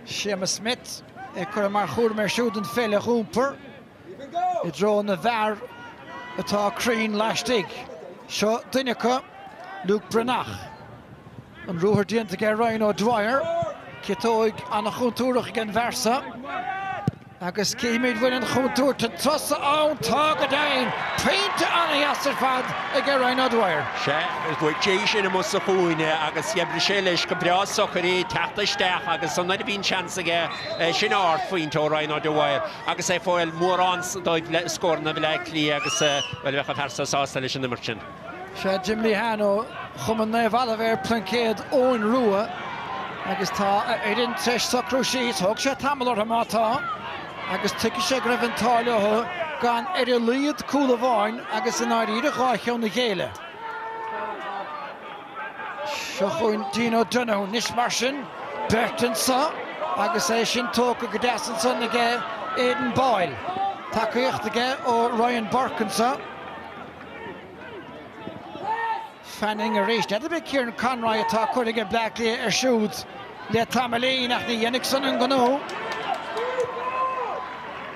Shearma Smith chur mar chuair mar siúd an féile chúmper I dro na bhar atá crín leistigh. Seo duinecha Luke Brennach. An rúthar dianta ag Ryan O'Dwyer. Citóig anna chuntúrach gan versa. Agus cíimiid bhfuil an chuntúr ta tosa ann tá go dain. Peinte anna heastar fad ag Ryan O'Dwyer. Se bhfuil tééis sin mu a chuúine agus jebre sé leis go breá socharí teachtaisteach agus san naid bhín chance aige sin áir faointó Ryan O'Dwyer. Agus é fáil mór ans dóibh scór na Black Lia agus bhfuil bhecha persa sásta leis an nimir sin. Se Jim Lehano chum an naomh bhéir plancéad óin rua agus tá éidirn teis socrú síos thug sé tamlar amátá agus tuici sé go raibh an táileotha gan ar a líad cúla bháin agus in áiríad a gáithceann na chéile. Seo chuin Dean O'Donoghue níos mar sin Bertinsa agus é sin tóca go deasan san aige Aidan Boyle. Takeíocht aige ó Ryan Barkinsa. Fanning a rééis net a bit Kieran Conroy atá chuige Blackley siúd le Tamalí nach ní dhéannig san an gó.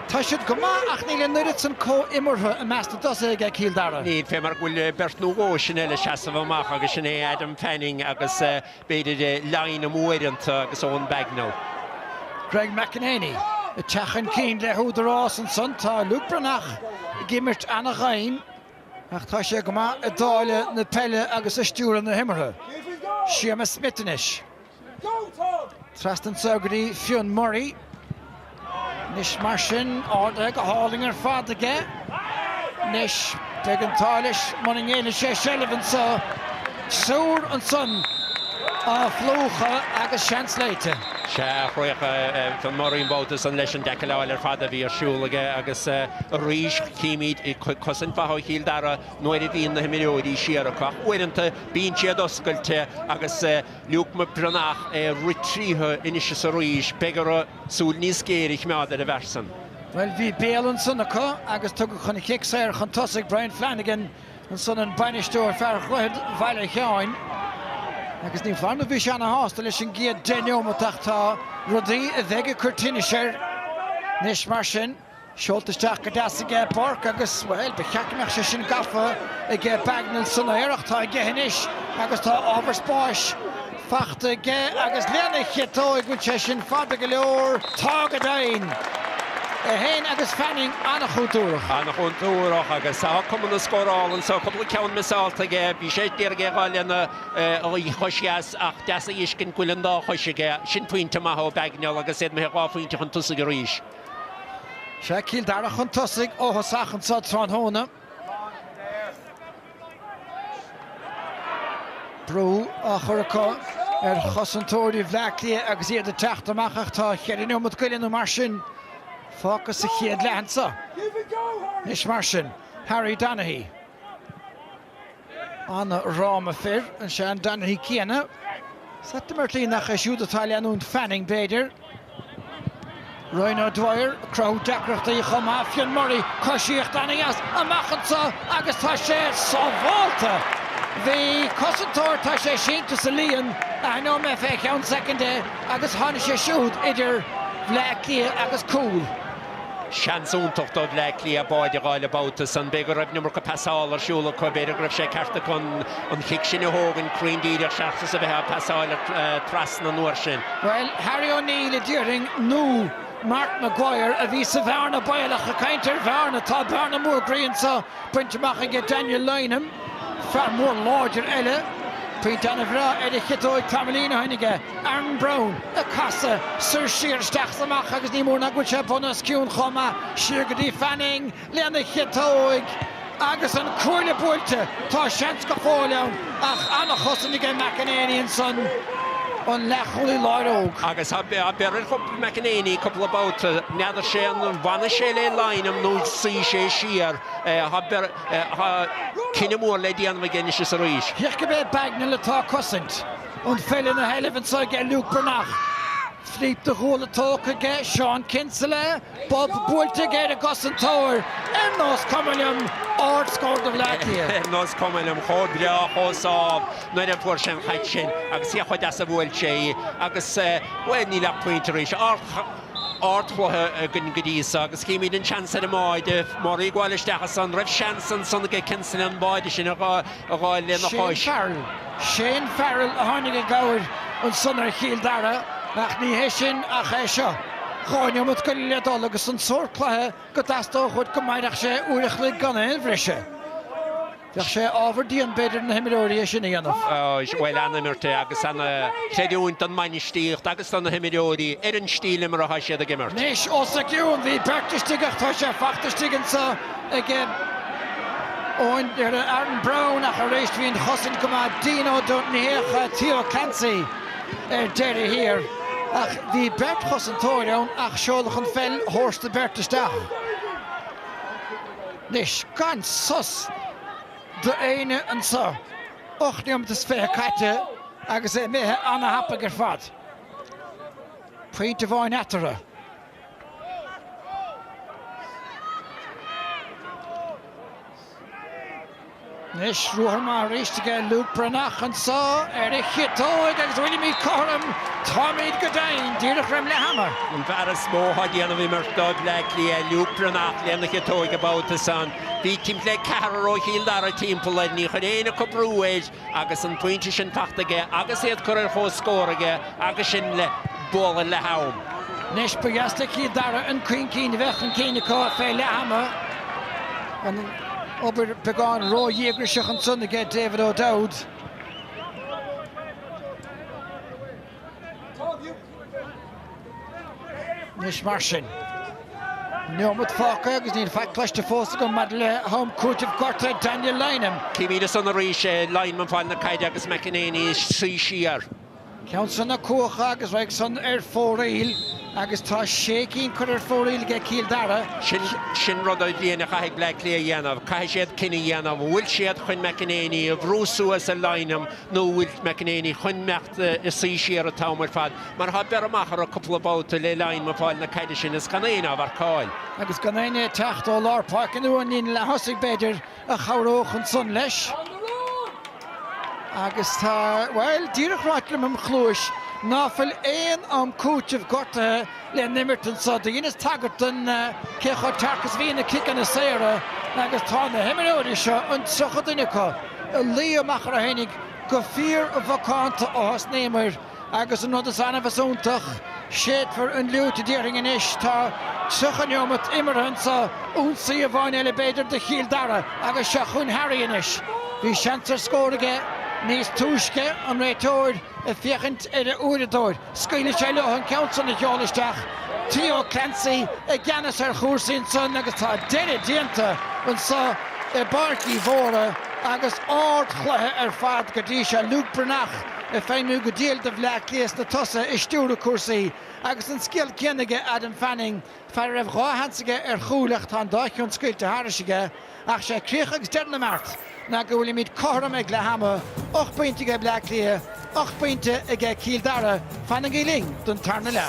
Tá siad go ach ní le nuirid san có imortha a measta dosa ag Cíldara. Ní fé mar bhfuil Bert Nógó sin eile seasamach agus sin é Adam Fanning agus beidir lein amóranta agus ón Bagnall. Greg McEnany, y techan cyn le hwydrós yn son tá Luke Branach gymryd anna gain ach tá sé go ma y dáile na pelle agus y stúr na himmerhe. Seamus Smittenish. Trastan Sogri, Fionn Murray. Nish Marshin, Ardeg, Hallinger, Fadige. Nish, Degan Talish, Moningele, Shea Sullivan, so Sour and Son. Flocha agus chance later. Se chroicha fan Maureen Boutas an leis an decaláil fada bhí arsúlaige agus ríis cíimiid i cosan fathó Cíldara nuair a bhíon na himimióidí siarachach. Uiranta bíon siad oscailte agus Luke Branach ritríthe inis sa ríis begar súl níos géirich mead a bhersan. Well, bhí béal an son acu agus tugadh chuna kicksair chun tosig Brian Flanagan an son an bainisteoir fear chuid bhaile cheáin. Agus ní farna bhí seanna hásta leis an giad déneomatachta rudaí a bheige curtinisir níos mar sin seoltasteach go deasaige park agus well becheacimach sé sin gafa i ggé Bagnall sanna éireachtá i gcehanis agus tá ábhar spáis fachta ggé agus leanna chétó i gúil sé sin fada go leor tágad ain. Hen agus Fanning anna chútúrach. Anna chútúrach agus sa cumanna scórálan so cupla ceann misáilta ggé bhí sé déargé gáilena í choisias ach deasa iscin cuilan dá choisige sin puinte maith Bagnall agus éad me gáfuinte chun tusa go ríis. Sé Cíldara chun tosig óthasachan sa Tránthóna. Brú a churacá chosantóirí Blackley agus iad a teachtamachach tá cheiriniúmad cuileanú mar sin. Focus a chiad lehansa. Nish Marshin, Harry Donaghy. Anna Rama Fir and Sean Donaghy Kiana. Sette Mertlin nach a siúd Italian und Fanning Bader. Roy O'Dwyer, Crow Dacroch the Choma, Fionn Murray, Coshiach Danias, a Machansa, agus Tashe, Savalta. The Cosantor Tashe Shinta Salian, I know me fake on second day, agus Hanisha shoot, idir Blackley agus cool. Seansúntacht ó Blackley a báide gáile Boutas an begur raibh numar go pasáil arsúla chu beidir raibh sé cearta chun an chic sin a hógan críndíidir seachtas a bheith pasáil tras na nuair sin. Well, Harry O'Neill a dearing no Mark Maguire a bhí sa bhearna bailach a caintear bhearna tá bhearna mór gríonsa pointteach a get Daniel Lynham far mór láidir eile. Pwynt an y fra edrych chytoi Tamalina hynige, Aaron Brown, y casa, Sir Shear stachsamach agos ni mwyn agwyd se bonus cwn choma, Shear gyda Fanning, lean y chytoi, agos yn cwyl y bwylte, ta sians go ffôl iawn, ach anachos yn ige McEnany yn son, on lechol i lairog. Agus ha berir chub McEnany couple of bout neadar sé an bhana sé le Lynham nó sí sé siar ha cinne mór le díanam genne sé sa ríis. Hiach go bheith Bagnall atá cosint, on fellin a heilevan sa ge Luke Branach. Fleep de Rolle Tolkege, Sean Kinsella, Bob Bultige, the Gosson Tower, and Nos Communium, Art scored of Latia. Nos Communium, Hodria, Hosab, Nada Portion Hatchin, Axia Hodasa Wolche, Agus, when Nila Pointerish, Art for her good goodies, Agus came in chance at the Moid, Mori Gualish, Rev Shanson, Son of Kinsella, and Boyd, Shinaga, Shane Farrell, a Hornigan Goward, and Sonner Cíldara. Ach ní hésin a chéisio. Cháinio mut go leadol agus an sórclathe go dastó chud go maireach sé uirich le ganna bhreise. Deach sé ábhardíon beidir na himiróí sin dhéanamh. Well animirte agus anna chéidiúint an mainistíocht agus an na himiróí an stíle mar a haise a gimmert. Níos osa ciún bhí pertistigach tá sé fachtastigan sa ige óin Aaron Brown ach a rééis hín chosin go má Dino Dúnnécha Theo Clancy deire hir. Ach, die Bert Gossentorion, ach, scholig een fel, horst de Bert de stag. Nish, ganz sus. De ene en zo. Och, die om te sfeer katten, ach, ze mee aan de happen gevat. Punt of een etteren. Nis ruair mar réistige Luke Branach an sa a chitóig agus bhfuil míid chom táid go dain díach raim le hamar. An bhar smó hadíanana bhí mar stad le lia Lúpranach léna chitóig abáta san. Bhí tím le caró híl dar a timppla ní chun éana go brúéis agus an pointe sin tachtaige agus iad chuir chó scóraige agus sin le bóla le ham. Nis beasta cí dara an cuin cín bheith an cíine có fé le hamar. Ober began Roy Yeagershach an son again David O'Dowd. Nish Marshin. Normat Falker agus níl fat clash to force go madle home court of Gorta Daniel Lynham. Cimíad son a ríise lineman fáil na caide agus McEnany trí siar. Council na cuacha agus raig son fórail agus tá sécín chuir fórail ge cíl dara. Sin rud líana chaigh le lé dhéanamh, cai siad cinna dhéanamh, bhfuil siad chun McEnany a bhrúsú as a Lynham nó bhfuil McEnany chun mecht is sí siar a tamar fad. Mar ha ber amach ar a couple of bouta le lineman fáil na caide sin is canéanamh ar cáil. Agus ganéine techt ó lár park an uan nín le hosig beidir a chawróch an son leis. Agus tá, well, díreach ráitlim am chlúis náfil éon am cúit of Gorta le Nimmerton sa de dhéananas tagart an céchá tarcas bhí na cic an na séire agus tá na himimeóirí seo an tucha duine có. Lí amach ar a hénig go fíor a bhacánta áhas néimir agus an nodas anna bhasúntach séad for an liúta díring in isis tá tucha neomat imimehan sa únsaí a bhain eile beidir de chiel dara agus se chun Harry in isis. Bhí seantar scóraige níos túisce an réitóir a fiechint ar a úiretóir. Scaile sé le an council na cheolaisteach. Theo Clancy a gceannas ar chósaín son agus tá deire dianta an sa i barcí mhóra agus áard chluthe ar fad go dtí se Luke Branach a féinú go díal de bhleach léas na tosa i stúra cuasaí agus an scial cinnige Adam Fanning fear raibh ráhansaige ar chúlacht tá dáithún scuilte háiriseige ach sé críoch agus deirna mart na go bhfuil míid coram ag le hama 8 pointe go bhleach lé 8 pointe ag cíl dara Fanning í ling don tarna le.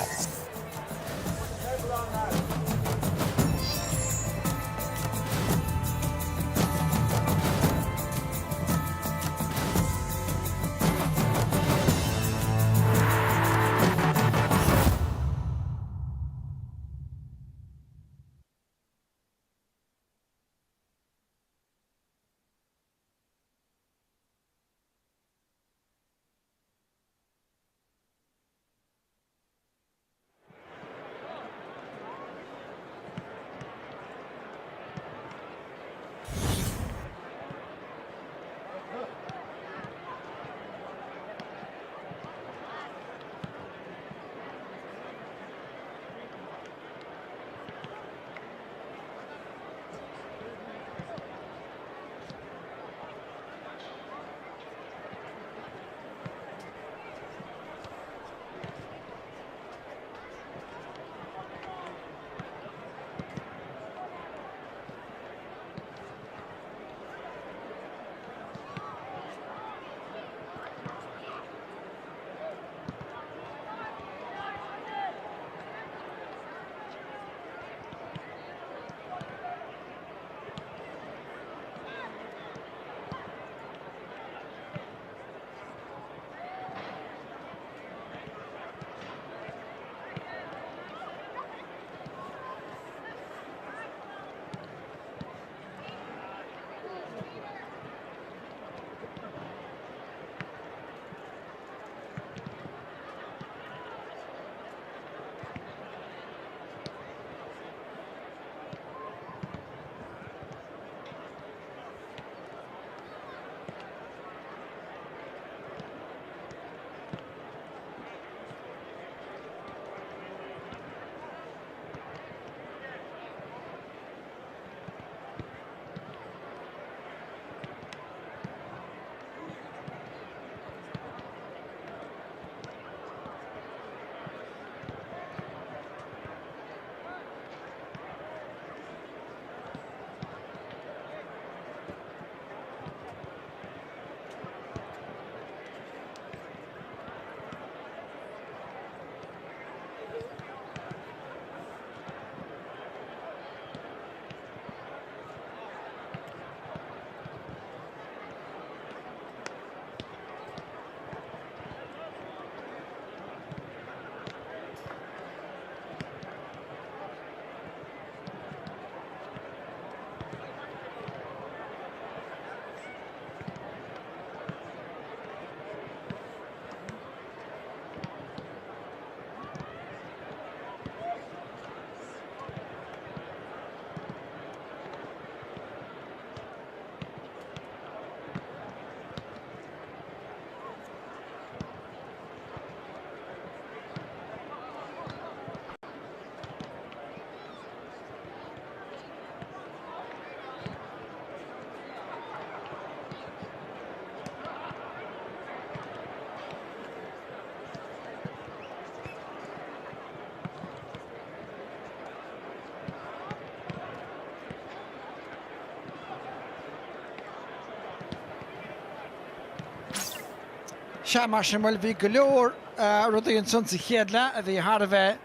se mar sin bhfuil bhí go leor rudaí an sun sa chéadle a bhí thar a bheith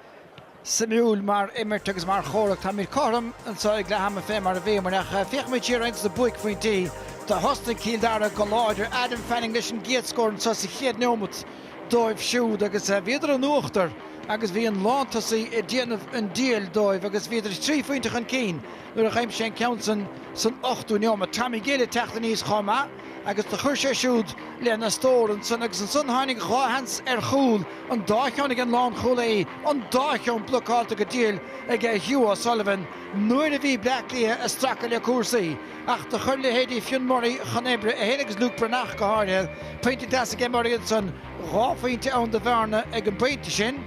Samuel mar immert agus mar chorach tá mí chom an sa ag le ha fé mar a bhé mar nach fich mé tíar eins de buic faointí Tá hosta cíldara go láidir Adam Fanning leis an géadscór an sa chéad neomut dóibh siúd agus bhéidir an nuachtar agus bhí an látasaí i déanamh an díal dóibh agus bhéidir trí faointach an cín nuair a chaim sé ceansan san 8ú neoma Tamí géile teachta níos chomá agus de chuir sé siúd le na stóran san agus an sunhainnig ráhans chúl an dácheannig an lán chúla é an dáchean bloáilta go díal ag Hugh O'Sullivan nuair a bhí Blackley a stracha le cuasaí ach de chuir le héadí fionmarí chanébre a héanagus Luke Brenach go háirthe pointe deas a gemaríonn san ráfaointe ann de bharna ag an bainte sin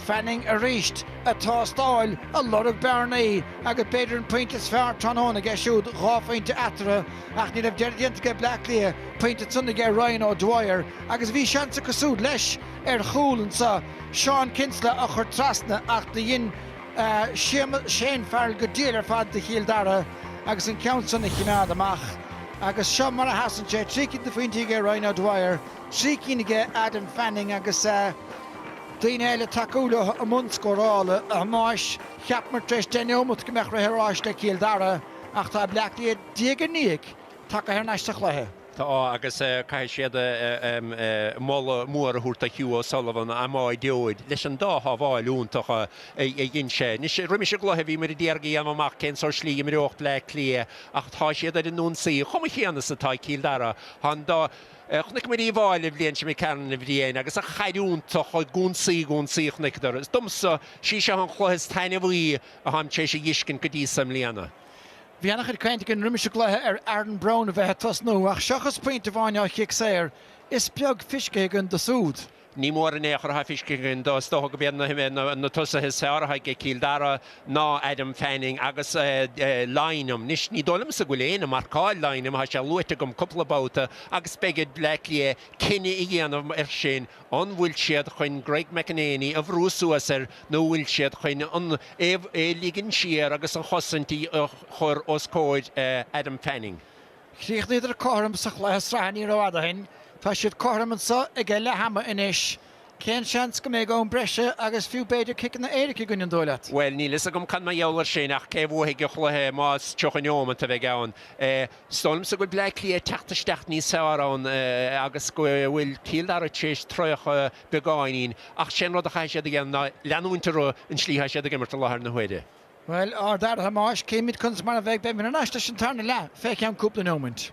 Fanning a ríist atá stáil a lorug Bernaí agus beidir an pointes fear tróna ag siúd ráfaointe atara ach ní raibh deirdianta go Blackley pointe sunna ag Ryan O'Dwyer agus bhí seansa cosúd leis chúlan sa Sean Kinsella a chur trasna ach de dhin Shane Farrell go díal ar fad de Chialdara agus an ceann sanna chinád amach agus seo mar a hasan sé trícinn de faointe ag Ryan O'Dwyer trícinn ag Adam Fanning agus Daoine eile takeúla a munscorála a máis cheapmar treis déneomut go meach rathráis le Chialdara ach tá Blackley dígan níag take ar neisteach lethe. Tá agus cai siad móla mór a thuúirta Hugh O'Sullivan a máid deoid leis an dá bháilúntacha gin sé. Nis riimi se glothe bhí mar déargaí amach cén sor slí mar ocht le clia ach tá siad ar an núnsaí chuma chéanana sa tá Chialdara han dá chnig mar í bháil bblion sem mé cean na bhríon agus a chaidúntaach a gúnsaí chnicdar. Is dumsa sí se an chluthas taine bhí a ham sé sé dhiiscin go dtí sam líana. Bhí annach chuid cainte an riimiise gluthe ar Aaron Brown a bheith tos nó ach seachas pointe bháine chiic séir is beag fisce an do súd. Ní mór an échar ha fiscin do stocha go bhéanna na tusa his seartha go Chialdara ná Adam Fanning agus Lynham. Nis ní dólam sa goléana marcáil Lynham ha se luite gom coppla báta agus begad Blackley cinenne i dhéanamh ar sin an bhfuil siad chuin Greg McEnany a bhrúsúasar nó bhfuil siad chuin an lígann siar agus an chosantí chur os cóid Adam Fanning. Chríoch níidir chom sa chléthe sráí ráda hin Tá siad chom sa ag le hama inis. Cén seans go méid ón breise agus fiú beidir kicin na éirice gunn dóileat. Well, nílas a gom can maheolar sin ach cé bhthe go chluthe más teochaneomanta bheith ann. Stolm sa go Blackley teachtaisteach níos saorán agus go bhfuil Chialdara tééis trocha begáinín ach sin rud a chaise gin na leanúintere an slíthe sé a gimmar láthar na chuide. Well, ar dar ha máis céimiid chun mar a bheith be an eiste sin tarna le feice an cúpla nóment.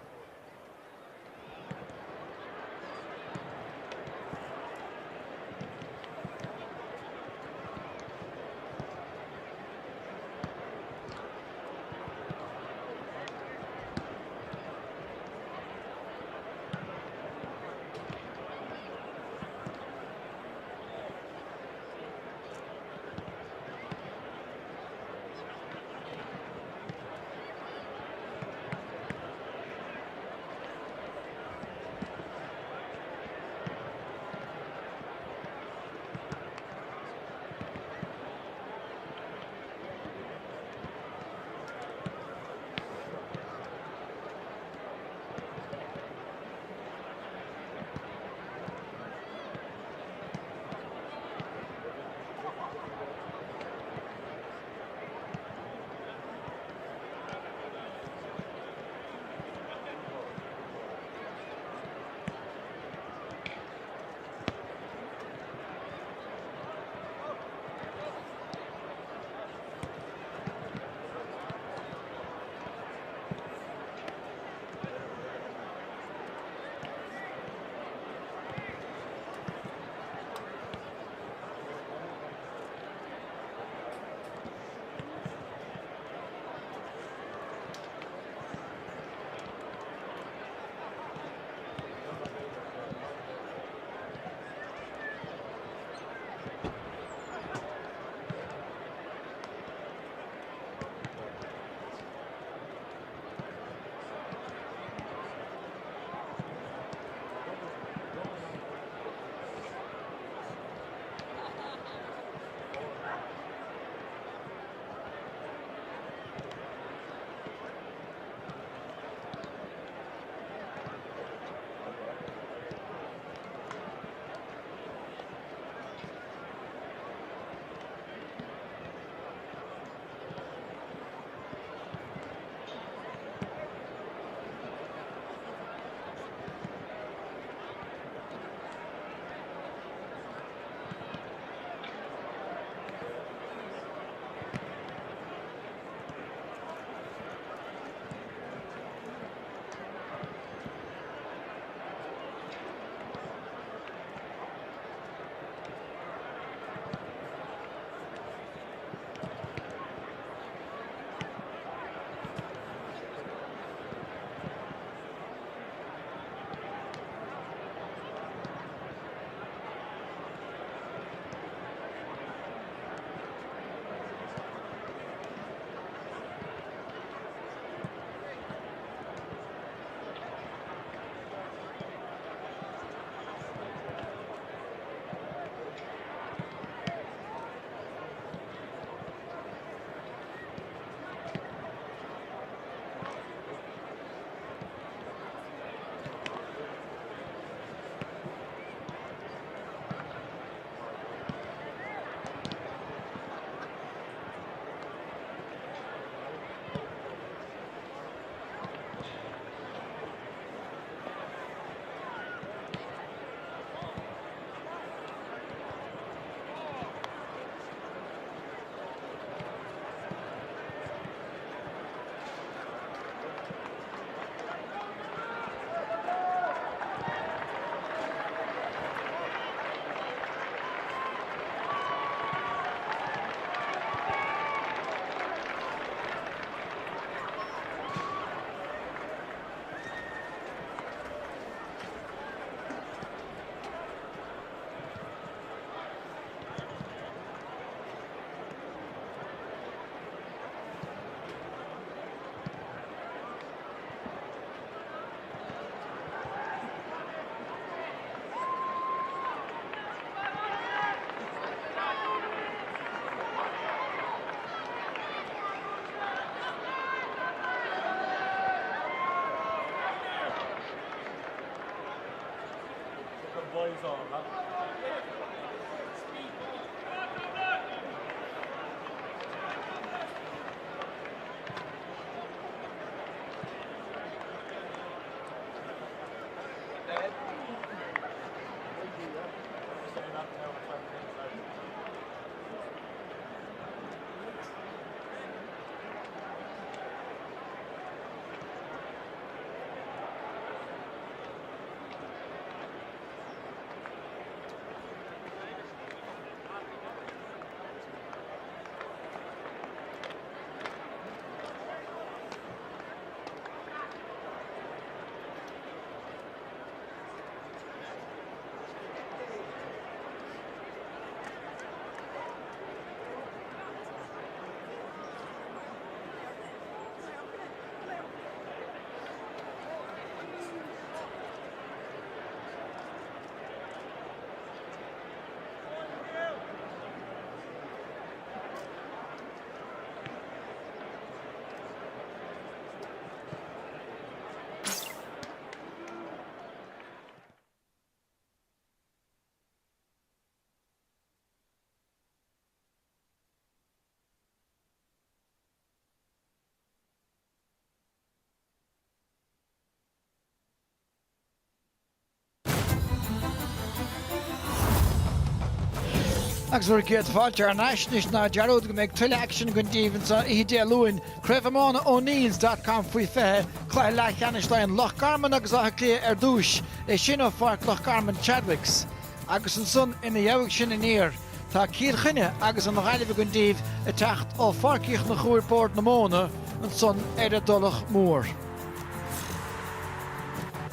Agus bhfuair gcéad fáilte ar naisnis ná dearúd go méid tuile action gon díomhann sa idé luin creibhmána O'Neills.com faoi fethe chláir le cheannis lein Loch Garman agus a clé ar dúis é sin ó fáirt Loch Garman Chadwicks agus an son ina dheabhaigh sin in éir tá cíl chuine agus an ghailibh gon díomh a techt ó farcíoch na chuairbord na móna an son ar a dulach mór.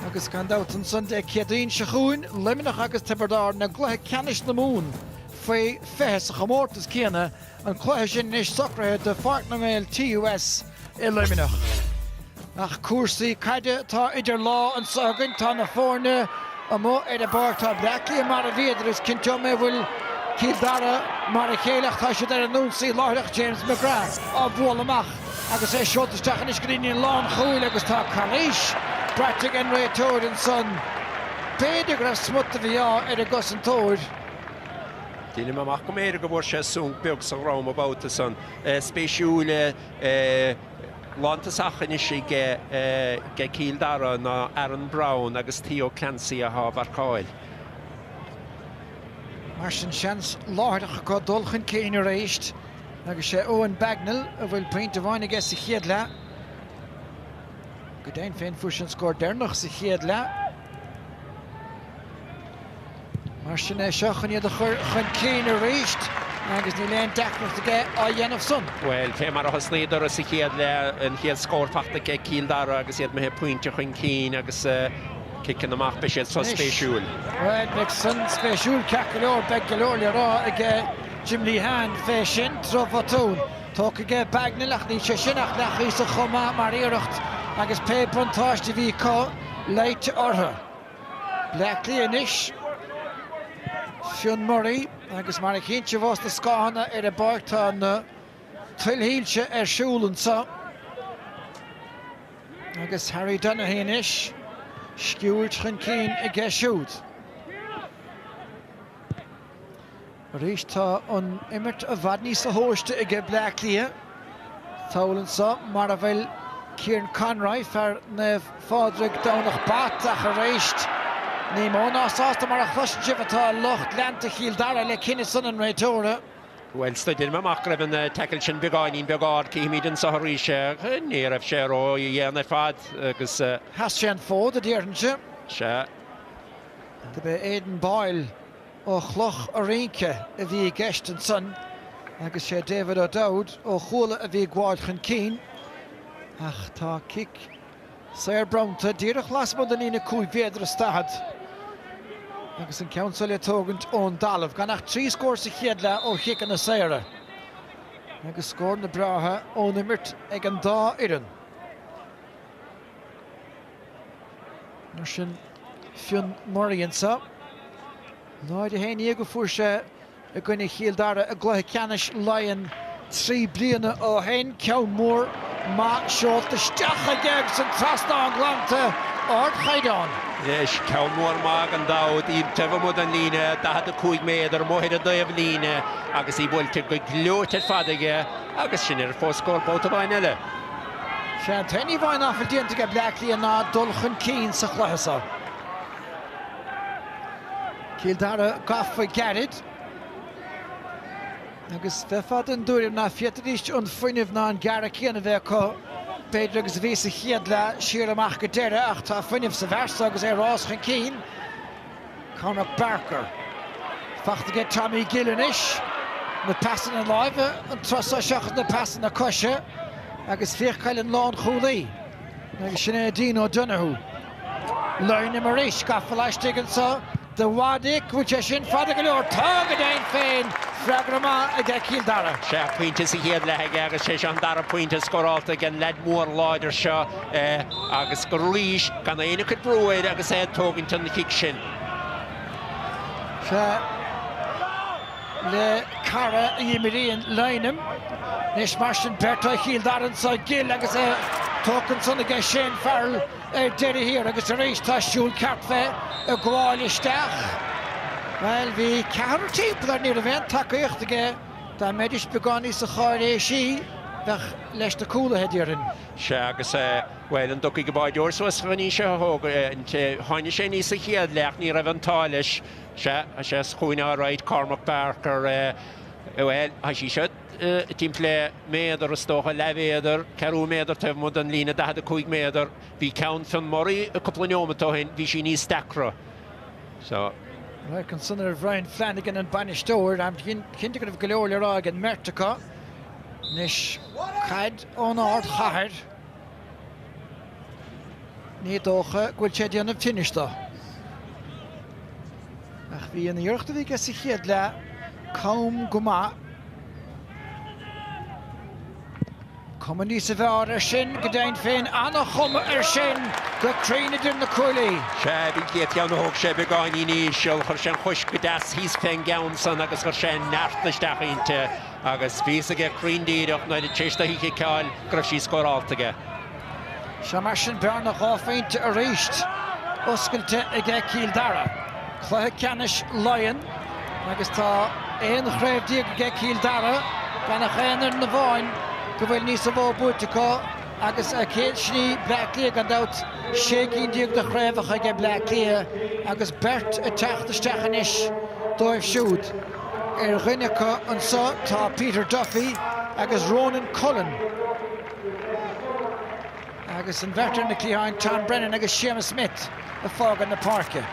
Agus gan dat an son de céadaín se chuin liminach agus tibardár na gluthe ceannis na mún faoi fes a chamórtas céanna an chluithe sin is socrathe de fart na méil TUS i liminach. Ach cuasaí caide tá idir lá an sagan tá na fórne a mó ar a bar tá Blackley mar a bhéidir is cinnte mé bhfuil Kildara mar a chéileach tá sé ar an núsaí láireach James McGrath á bhuail amach agus é seoltasteach is gríonn lán chúil agus tá Carlís Bratic an réitóir an son béidir go raibh smut a bhí á ar a gus an tóir. Díine amach go méidir go bhfuair sé sún beag sa rám abáta san spéisiúla lántasachan is ge Kildara ná Aaron Brown agus Theo Clancy a há bharcáil. Mar sin seans láireach go dulchan céin ar éist agus sé Owen Bagnall a bhfuil paint a bhainnig sa chéad le. Go daon féin fuair sin scór déirnach sa chéad le. Mar sin é seochan iad a chun céin ar éist agus ní leon deachnach aige á dhéanamh son. Well, fé mar a sléadar sa chéad le an chéad scórfachta ge Kildara agus iad me pointe chun cín agus kickan amach be sé so spéisiúil. Well, beag san spéisiúil ceacailóir beag go leor le rá aige Jim Lehan fé sin trofatún. Tá aige Bagnall ach ní sé sinach nach is a chuma mar éireacht agus pe buntáiste bhí có leite ortha. Blackley inis Fionn Murray agus mar a chéintse bhás na scáhanna ar a bartá na tuilhílte ar siúlann sa. Agus Harry Donaghy inis sciúirt chun cín i gceisiúd. Rís tá an imirt a bhad níos a hóiste ige Blackley. Tálann sa mar a bhfuil Kieran Conroy fear na fádra dánach bátach a réist. Ní mó násásta mar a chluisin atá Loch Lanta Kildara le cinine san an réitóra. Well, studin amach raibh an tecail sin beáinín beád cíimiid an saharíise ní raibh sé ó i dhéanana fad agus Has sé an fód a dtíirnse. sé. Tá be Aidan Boyle ó chloch a réince a bhí gceist an son agus sé David O'Dowd ó chuala a bhí gháil chun cín. Ach tá kick Sair Brownta díreach lasmod an ína cúi féidir a stad. Agus an council tógant ón Dalamh gan nach 3 scór sa chéad le ó chic an a Saire. Agus scór na bratha ón imirt ag an dá iran. Nar sin Fionn Murray an sa. Náid a héine go fuair sé a gine Kildara a gluthe ceannis Lion 3 bliana ó hain ceann mór má seolta steach aige san trasna an glanta Ort Chaidán. Leis ceann mór mag an dád í tefamod an líne, da a 5 méadar móthir a dóibh líne, agus í bhfuilte go glóteir fadaige, agus sin fóscór bóta bhain eile. Se tenní bhain áfil dianta go Blackley ná dulchan cín sa chluasa. Cíldara gaffa garid. Agus fefad an dúrim na fiataríist an fuinimh ná an gara cían a bheith có Beidir agus bhí sa chiad le siar amach go deire ach tá fuinimh sa bhersa agus ráschan cín. Conor Barker. Fachtaige Tommy Gillinis. Na passan an láimhe an trosa seachas na passan na coise agus fíorchail an lán chúlaí. Agus sinna Dino Donoghue. Learn mar éis gaffa leisteigh sa the Wadik, which is in fada go leor tág a dain féin freagrama a ge Cíldara. Se puinte sa chéad lethe agus sé an dara puinte scoráilta gan led mór láidir seo agus go ríis gan éana chud brúid agus é tógannta na chic sin. Se le cara a dhimiríon leinem nes mar sin Bertha Cíldaran sa gil agus é tógan son a ge sin fearl deire hir agus a rééis tá siúl cartfe a gháil isteach. Well, bhí ceathar timppla ar níor a bhain takeíocht aige tá méidir beáí sa cháir é sí bheith leis na cúlathe díorann. Se agus well an docaí go báid suas ganí se tháine sé níos sa chéad leach ní ra bhantáilis se a sé chuoine áráid Cormac Barker well a sí se timppla méadar is tócha levéadar ceú méadar tefmod an lína 15 méadar bhí ceann fan morí a coplaneomatóhin bhí sí níos stacra. So Right, consider Ryan Flanagan and Bannistower. I'm thinking of Galolia Rag and Mertica. Nish Cad on Art Hard. Nedoche, Gwilchedian of Tinishta. Ach, wie in the Yorktovik as he had la Kaum Guma. Comedy Savar Ershin, Gedain Fin, Anna Hum Ershin, got trained in the Cooley. Shabby get young hog shabby going in initial, Hershen Hush Gadas, his pen gown son, Agus Hershen, Nartnistach into Agus Visa get green deed of night chester he call, Grushy score altogether. Shamashin Berna Hoffin to Arisht, Uskelta Ege Cíldara, Clé Canish Lion, Agasta, Ein Hrave Dig Ge Cíldara, Ganachaner Navoin. Go bhfuil níos a bhó búteá agus a céad sní Blackley gan dat sécín díag de chréimhacha ge Blackley agus Bert a teachtasteachais dóibh siúd. Rinnecha an sa tá Peter Duffy agus Ronan Cullen. Agus an veteran na Clearáin Tom Brennan agus Seamus Smith a fág an na parke.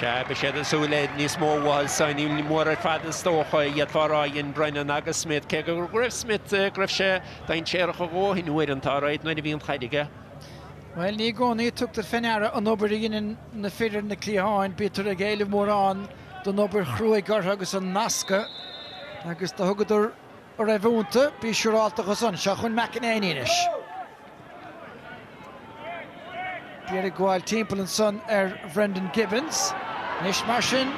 Be sé an súla níos móhil san ní mór fad tócha iad fáráin Brennan agus Smith ce go Griff Smith gribh sé daon séireach a bhhin uair an táráid na bhíon chaidige. Well, ní gcónaí tugtar féinara an obair na féidir na Clearáin bítar a géileh mórrán don obair chrúig gar agus an nasca agus tá thugadidir a raibhúnta bí siúráltach san seo chun McInéis. Bíar a gháil timppla an son Brendan Gibbons. Nish Martin,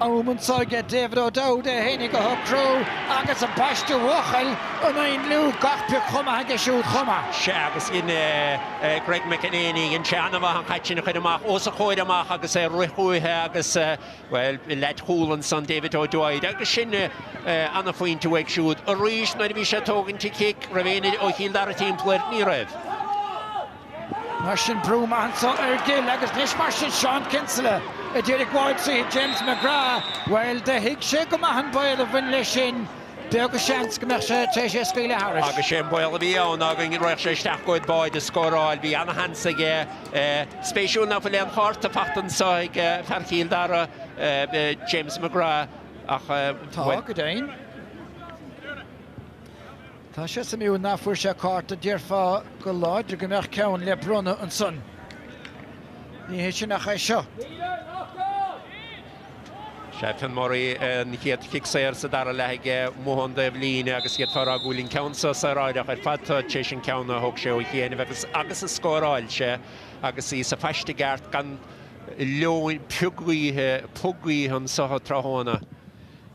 Omen Soga, David O'Dowd, Hennig a Hocro, agus a Bashta Wachel, and ein Lou Gachpir Choma, Hageshoot Choma. Shagus in Greg McInerney and Chanama, Hatchin Hedamach, also Hoidamach, agus Rihu, agus, well, let Hool and son David O'Doyd, agus Shin Anna Fuin to Wake Shoot, a Rish, Nadivisha Togan to kick, Ravena, or Hildar team player Nirev. Martian Broom answer Ergil, agus Nish Martian Sean Kinsella. Derek White see James McGrath. Well, the Higshake Mahan Boyle of Winlishin. Berger Shans Commercial Treasures Spile Harris. Agus Shem Boyle of Eon, Nogging in Russia, Stackwood Boy, the score all be Anna Hansage, Special Napoleon Hart, the Fatan Soig, Farkil Dara, James McGrath. Tagadain. Tá sé sa miú ná fuair sé carta dearfá go láid go meach ceann le brunna an son. Ní hé sin nach seo. Sheffield Murray and Hiet Kicksayer Sadara Lege, Mohan Devlin, Agus Yet Faragulin Council, Sarada, Fata, Cheshin Counter, Hook Show, Agus a score all share, Agus is a Fashtigart, Gan Low Pugui, and Soho Trahona.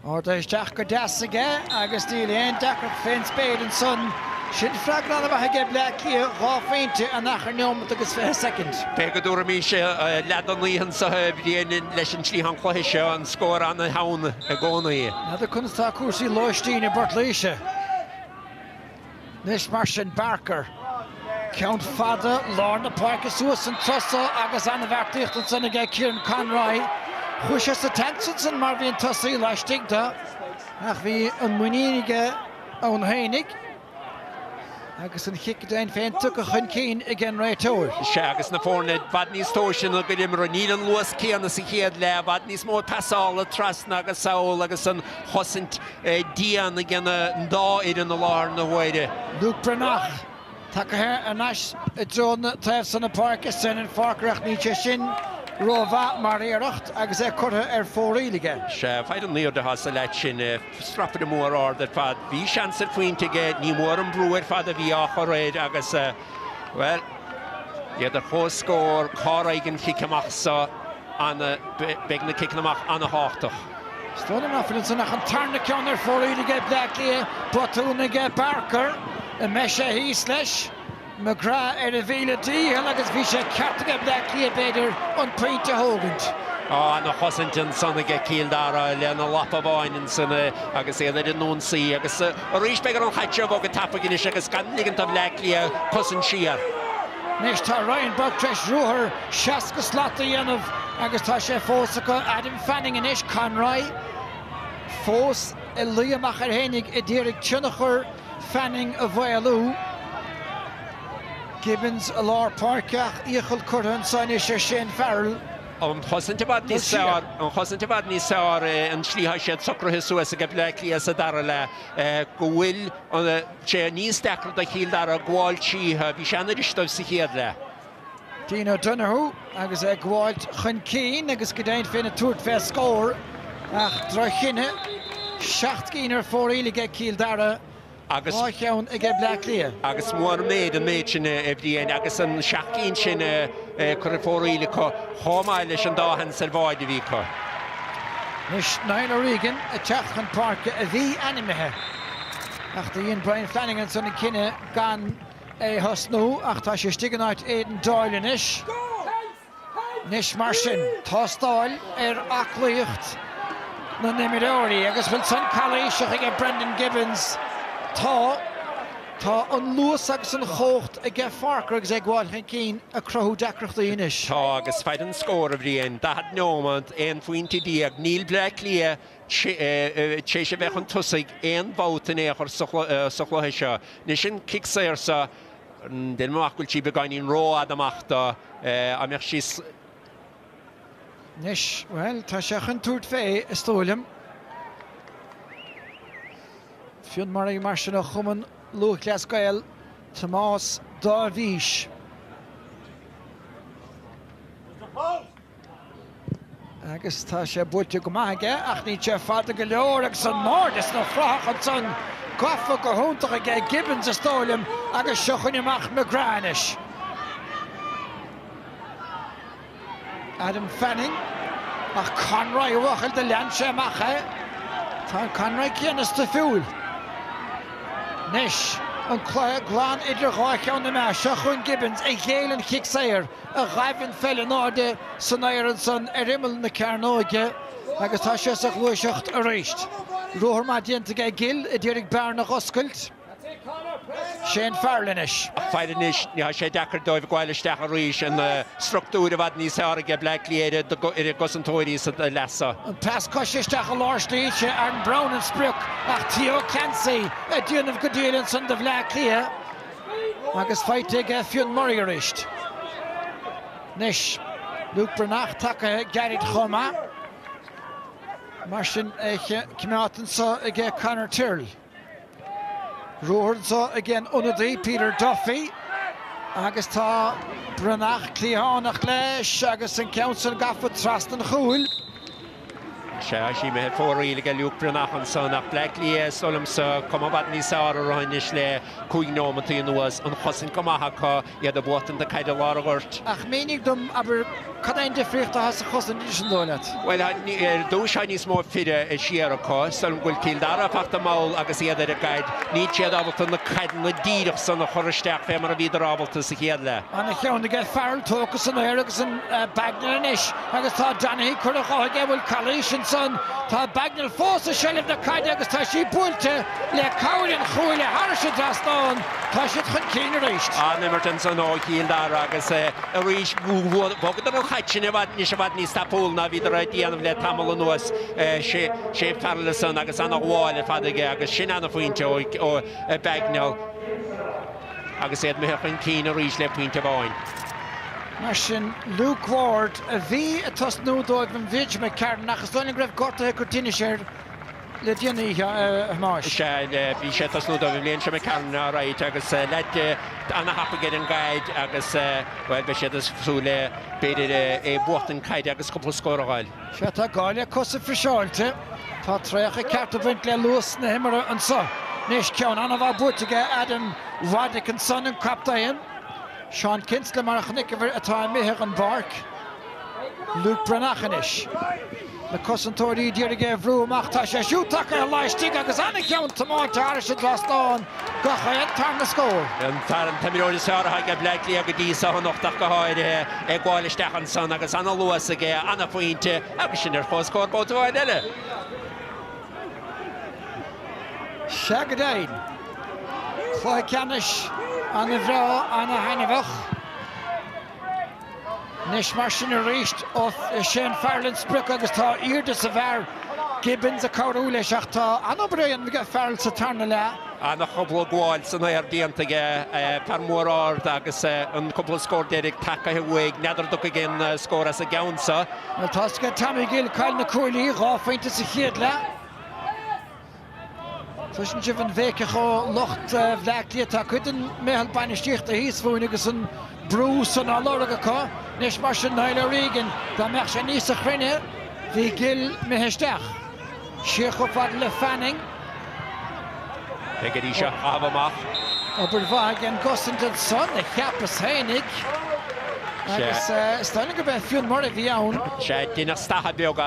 Or there's Jack Godassiga, Agus Dealien, Dakar Finn Spade and Son, Sin fragran a ge Blackley ráfeinte a nachar neom agus fé second. Pegadúra mí sé ledan líhan sa bhíon leis an slí an chluise an scór an hána a gcónaí. Na de kunstá cuasí Loistín i Burtlaoise. Nis mar sin Barker. Count fada Lorna Park suas an trosa agus an bhartíocht an sanna ge Kieran Conroy. Chuise sa Tanson mar bhíon tosaí leistigta. Ach bhí an muínige ón hénig. Agus an chiicdain féin tu a chun cín i gin réitóir. Se agus na fórna bad níos tóisisin a go imar níl an luas céanna sa chéad le bad níos mó pasála trasna agus saoil agus an chosint díana a gana dá idir na láir na hhuaide. Luke Brenach take an as a drone taobh san na park is sin an farcracht ní sin Rova mar éireacht agus curtha fórílige. Se fáid an líor de has a leit sin strappa de mór ard fad bhí seansar faointige ní mór an brúir fad a bhí á choréid agus well iad a chóscór cáraigin chiicamach sa anna begna ciicnamach anna háach. Stone enough and it's an tarna counter fórílige Blackley Platúnige Barker a Mesha Heaslash McGrath a bhílatí agus bhí sé ceartaige Blackley beidir an pointe hógant. Na chosantin sanna ge cíldara leanna lapa bháinin sanna agus éad in nún sí agus a rís begur an chaiteach go tappaginis agus gannigan tá Blackley cosan siar. Nis tá Ryan Buckresh ruúthar seaca slata dhéanamh agus tá sé fós go Adam Fanning in isis Conroy. Fós i luamach ar hénig i ddírig tunachar Fanning a bhhailú. Gibbons a lár parceach íochail curtha an saine sé Shane Farrell. An chosanta bad ní saoir an slítha sé socrtha suas a go Blackley a dara le go bhfuil sé níos dechar a chiildara gháil títhe bhí seanna istóibh sa chéad le. Dino Donoghue agus gháilt chun cín agus go daon féin a túirt fé scór ach drochinne 7 cín ar fórílige cíldara agus cheann ag Blackley. Agus mór méid an méid sin bhíon agus an 7 cín sin chur fóríle chámáil leis an dáhan sa bháid a bhí chu. Nis Niall O'Regan a teachchan parke a bhí animathe. Ach dtíon Brian Flanagan sanna cinenne gan hosnú ach tá sé stigan áit Aidan Doyle inis. Nis mar sin tástáil ar aclaíocht na nimiróirí agus bhfuil san caléiseach ag Brendan Gibbons tá an luas agus an chócht ag farcar agus gháil chun cín a crothú deacreachta inis. Tá agus feid an scór a bhríon dahad nómad an faointe díag Neil Blackley sé sé bheith an tusaigh an bhóta éachar sa chlutha seo. Ní sin cicsair sa den machúil tí begáinín róad amachta a meach sí. Nis, well, tá sé chun túirt fé is tólam. Fion mar sin a chuman Luach Leascail Tomás Darvish. Agus tá sé buite go maige ach ní sé fada go leor agus san mór is na frachan san gafa go húntaach ag Gibbons is tólam agus seochain amach McGrath. Adam Fanning ach Conroy uachil de lean sé macha. Tá Conroy céanas de fiúil. Nis an glán idir gháiceann na me seochain Gibbons ag chéalann chicsair a ghaibhann fellin áde san éireann san immel na Carnóige agus tá sé sa gluaiseacht a réist. Ruair má dianta ag gil i ddírig bear na oscailt. Shane Farrell inis. Feidinis ní sé dechar dóibh gháilisteach a rís an struchtúr a bhd níos áige Blackley ar a gosantóirí sa lesa. An pas cosisteach a láirslí sé Aaron Brown an spruc ach Theo Clancy a dúnamh go dílann san de Blackley agus feite ag Fionn Murray a réist. Nis Luke Brenach take Garrett Choma. Mar sin cimáttan sa ag Conor Tyrrell. Rohrdsa again Unadi Peter Duffy agus tá Brenach Cleánach leis agus an council gaffa Trastan Chúil. Sí me fóríige luúprenach son nach Blacklí solum sa combat ní sá roinis le cúignómatí nuas an chosin gomacha iad a bótan de caiide lágurt. Ach ménig dom aber cadain defricht a has a chosan dísin dóilet. Well dúis ní smó fide siarachá solum ghfuil cildara fachta máil agus iad a gaid ní siad ábalta na caiid na díirech san na choristeach fé mar a bhíidir ábalta sa chéad le. Anna cheanna get fearl tógus an air agus an Bagnall inis agus tá Danny chuach á bhfuil Calísin son tá Bagnall fós a sellh na caiide agus tá sí builte le cabhainn chuúile Harris Drastáin tá si chun cíine réist. Nimmerton san á cildara agus a ríis bogad an chaitsin ní se bhd ní stapúil na bhíidir a díanamh le tamil nuas sé fearla san agus an gháil fadige agus sin anna faointe ó Bagnall agus éad mé chun cíine ríis le puinte bháin. Mar sin Luke Ward a bhí a tosnúdóid an bhíid me cearn nachas doinnig raibh gortathe chu duine sér le déanaí máis. Bhí sé tosnúdó bhí léon se me cearn a ráid agus leid anna hapagéid an gaid agus bhil be sé súla beidir é bhuachtain caid agus cúpla scóráil. Se tá gáile cosa friseáilte tá trécha ceartta bhaint le luas na himara an sa. Nis ceann anna bh buirteige Adam Roddick an son an captaíon. Sean Kinsler mar a chnicimhar atá mithir an bharc. Luke Brenachanis. Le cosantóirí díirige bhrú amach tá sé siúteach ar leistigh agus anna ceann tamáinte Harris Drastáin gacha an tar na scór. An fearan taimiróide seáratha go Blacklí agus díos a nochtach go háide gháilisteach an son agus anna luas aige anna faointe agus sin ar fós scór bótáid eile. Shagadain. Chláid ceannis anna bhrá anna hainmhach. Nis mar sin a ríist ó sin fearlann sprioc agus tá irde sa bhar Gibbons a cabhrú leis ach tá anna bréan go fearl sa tarna le. Anna chopla gháil san ar díantaige Parmór ard agus an cúpla scór déirigh tacha huaig neidir do gin scór as a gaunsa. Well tá go Tammy Gill cail na cuailí ráfeinte sa chéad le. Tussen si van weken go locht Blacklí tá chuidan mehal bainisteocht a híos fúin agus an brú san á láracha cá. Nis mar sin Niall Regan dá meach sé níos a chruinne bhí Gill mitheisteach. Siach fad le Fanning. Begerí se abhamach. Aber bhaig an Gosington son a cheappas hénig. Agus stáinnig go bheith fiún mar a bhí ann. Sé duine statha beag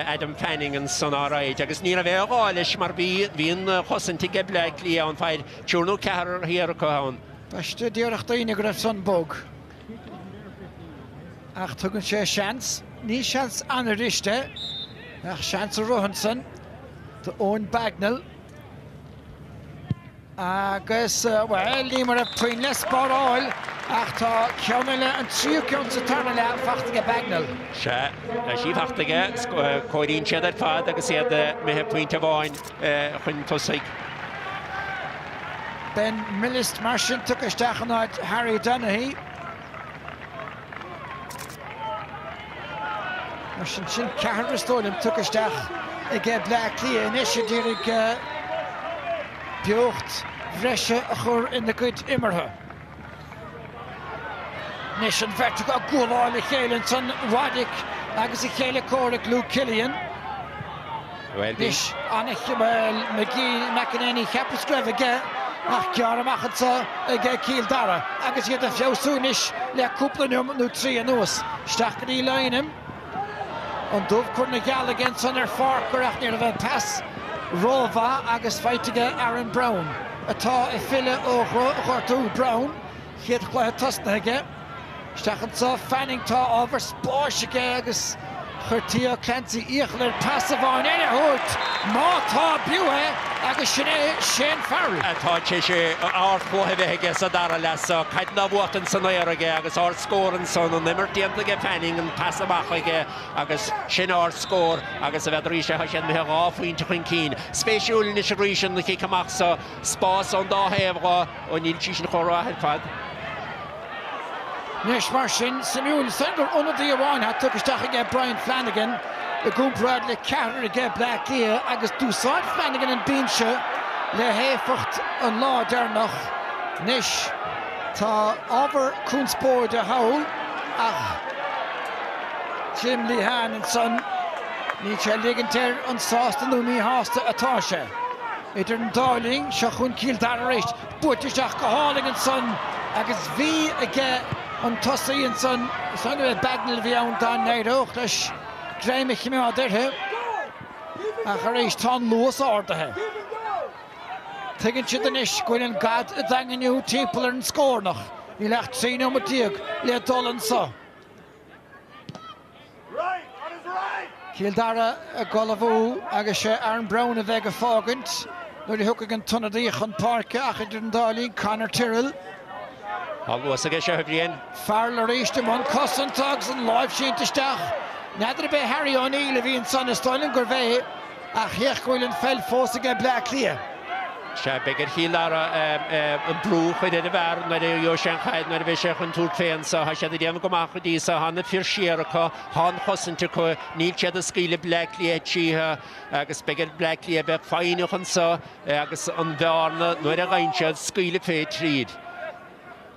Adam Fanning an son áráid agus ní a bheith gáilis mar bhíon chosantaige Blacklí an feid tiúrnú cehar hir go ann. Beiste díoreach daoine go raibh son bóg. Ach tugann sé seans, ní seans anna riiste, ach seans a Rohanson, de Owen Bagnall. Agus, well, ní mar a puin les báráil, ach tá ceanile an tríú ceann sa tarna le fachtaige Bagnall. Se sí fachtaige cóiríonn siad ar fad agus iad mé puinte bháin chun tosaigh. Ben Millist mar sin tucaisteach an áid Harry Donaghy. Mar sin sin cehar stólim tucaisteach I ggé Blacklí in isise dírig beocht bhreise a chur ina gcuid imirthe. Nis an bheirt go gúláil I chéileann san Roddick agus I chéile córaigh Luke Killian. Nis anna McGee McEnany cheappas greibh aige ach cear amachchansa aige cíldara agus iad a fiosúnis le cúpla nó trí anuas. Steach go í leinem an dubh chuir na gealagan san ar farcar ach níor a bheith pass Rómha agus feitiige Aaron Brown. Atá I fille ó Ghortú Brown chiad chluithe tosna aige. Steachansa Fanning tá ábhar spáisige agus chuirtío Clancy íochlar pass a bháin éine thuirt má tá biúthe agus sin é Shane Farrell. Tá sé áthcóthe bheithe sa dara leis caiid na bhuachtain san éige agus áir scóran son an nimir díantaige Fanning an pass amach aige agus sin áir scór agus a bheith ríise sin mé gáfaointe chun cín. Spéisiúil na sé rísin na cí amach sa spás an dáhéamhá ó níl tí sin chóráthid fad. Nis mar sin Samuel Thunder onadí amháin hat tucaisteach aige Brian Flanagan a gúmráid le cehar aige Blacklí agus dúsáid Flanagan an bíonse le héfacht an lá dearnach. Nis tá ábhar cúnspóir de haul ach Jim Lehan and son Ní sé ligantéir an sásta númí hásta atá sé. Idir an dáling se chun cíl dar éis buirteach go háling an son agus bhí aige an tosaí an son san bheith bagnil bhí an dá néireach leis gréime chimá dirthe a chu éis tá luas ádathe. Tuigeann siad an is goin an gad a daganiú timppla an scórnach ní lecht 3-10 le dolan sa. Cíl dara a golafú agus sé Aaron Brown a bheith a fágant nuair i thuca an tunnadaíoch an parca ach idir an dálaí Conor Tyrrell. Luas aige se bhríon. Fearl ar éiste man cosantags an láimh síntasteach. Neidir be Harry O'Neill a bhí an son Stoilin gur bheith ach heachhfuil an fel fós aige Black Lia. Se begur hílara an brú chuide a bhar na jo sé chaid na bheith sé chun túr féin sa ha sé déanam gomach dí sa hanna fir siaracha han chosanta chu níl siad a scíle Black Lia títhe agus begur Black Lia bheith fáinechan sa agus an bhearna nuair a gaintead scíle fé tríd.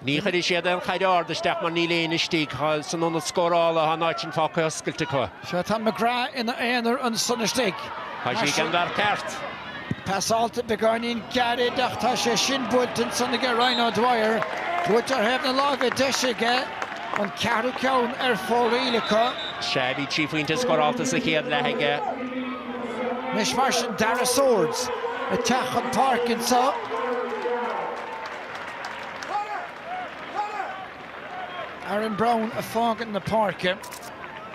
Ní chuir siad an chaid ardasteach mar ní léana stíg san an scórála ha náitin fácha oscailte chu. Se tá McGrath ina éanaar an sunnasteig. Ha sí gan bhar ceart. Pasálta begáinín gead ach tá sé sin builtin sanna go Ryan O'Dwyer. Buit ar hebh na lága deisige an cearú ceann ar fórílacha. Se bhí trífuinte scóráta sa chéad letheige. Nis mar sin Dara Swords a teach an parkin sa. Aaron Brown a fágan na parca.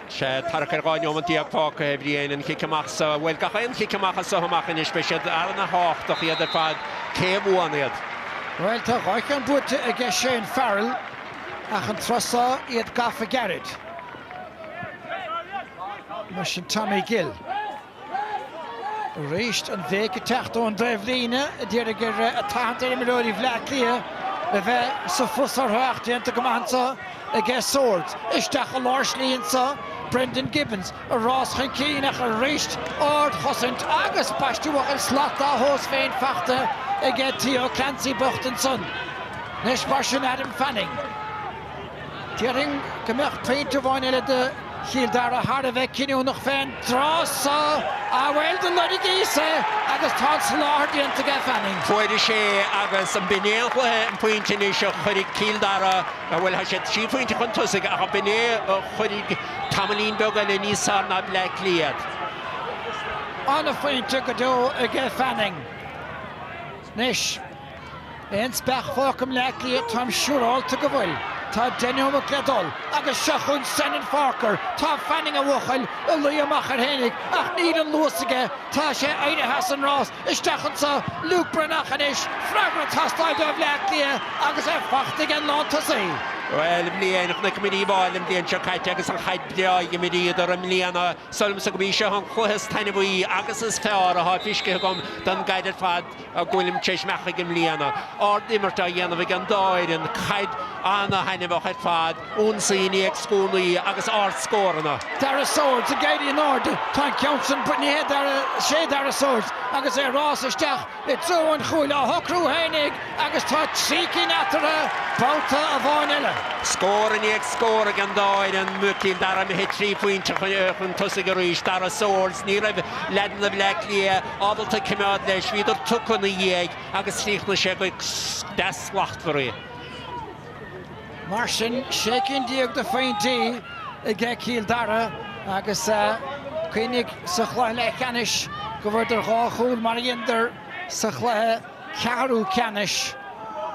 Se tarachar gáinneom an díag fáca bhríon an chicamach sa bhfuil gachaon chicamach sa hamachchan is beisiad ar na háach iad ar fad céimhúan iad. Well, tá ghaich an bute aige Shane Farrell ach an trosa iad Gaffa Garrett. Mar sin Tommy Gill. Réist an bhéice teachtó an dreibhlíne a dtíar gur a táhantar imiróí Black Lia a bheith sa fus ar thuachtaíonnta go maithe aige Swords. Isteach a láirslíonn sa Brendan Gibbons a rás chun cíineach a réist ard chosint agus baistúach an slata hós féin fachta aige Theo Clancy Buchtan son. Nes mar sin Adam Fanning. Tíring gombeach peinte bháin eile de Cíl dara har a bheith cinniú nach féin trasa a bhfuil den leí gísa agus tá sláthdaíonnta go Fanning. Fuidir sé agus an binéal chuthe an pointe is seo chuirigh Cíl dara a bhfuil sé trí pointe chun tusaigh ach biné chuirigh tamlín beagán le níos na Black Liad. Anna faointe go dó aige Fanning. Nis, éon speach fácam Black Liad tám siúráilta go bhfuil. Tá Daniel McGledol agus seachún Senan Farker. Tá Fanning a bhuchail a luamach ar hénig ach níd an luasaige. Tá sé Aida Hassan Ross isteachchan sa Luke Brennach an is freagra tastáid a Black Lia agus fachtaigh an látasaí. Well, blianach na cumí bháil an blion seáite agus an chaid breá i miríad ar an mlíana solm sa go bhí se an chluchas taine bhí agus is fear a fisce gom don gaiidir fad a ghfuilim teis mecha go mlíana. Ard immarta dhéanamh an dáir an chaid anna haine bhchaid fad únsaíní ag scúnaí agus ard scóranna. Dara Swords a gaiirí an ard tá Counson butní sé Dara Swords agus rás isteach i trú an chúil a hocrú hénig agus tá trícin atara báta a bháin eile. Scóran ag scór ag an dáir an mucíl dara mi hit 3 pointe chun tusaigh a ríis Dara Swords ní raibh ledan na Black Lia ábalta cimimiad leis híidir tucan na dhéag agus tríochna sé go deslacht farí. Mar sin sécinn díag de féintí aige Cíl dara agus chuinnig sa chláile ceannis go bhfuir ar gáchúil mar iondar sa chluthe cearú ceannis.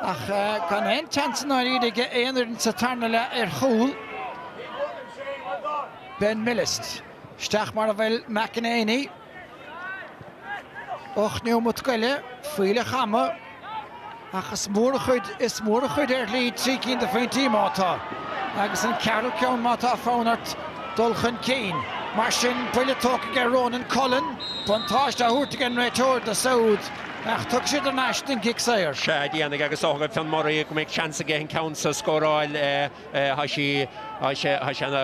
Ach gan ein chancenáid aige éonar sa tarna le ar chúil. Ben Millist. Steach mar a bhfuil McEnany. Och níú mut goile, fuile chama. Agus mór chuid is mór chuid ar líd trícinn de féintí mátá. Agus an cearú ceann mátá fánart dulchan cín. Mar sin buile tóca gur Ronan Cullen, buntáiste a thuirta an réiteoir de Saúd. Ach tug siad an Ashton Gigsair. Se díanana agus ágad fan morí go méid chance aige an count sa scóráil ha sé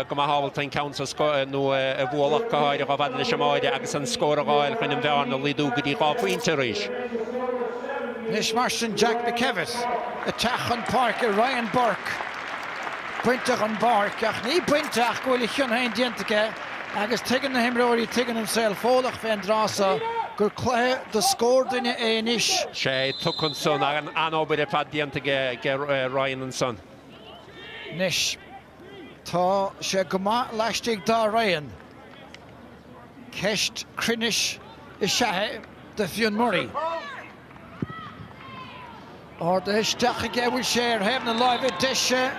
go hábhalta an count sa nó a bhólach go háide go bhada sem áide agus an scóráil chun an bhearna lídú go dtí gá pointe ríis. Nis mar sin Jack McKevitt a teach an parca Ryan Burke. Pointeach an barc ach ní pointeach gohfuil i chion hain diantacha agus tuigeann na himreoirí tuigeann himself fólach féin drása gur chluthe do scór duine éis. sé tucann son an anóbir a fad dianta ge Ryan an son. Nis tá sé go maith leistigh dá Ryan. Ceist crinis I sethe de Fionn Murray. Or de isteach ige bhfuil sé ar hebh na láimhe deise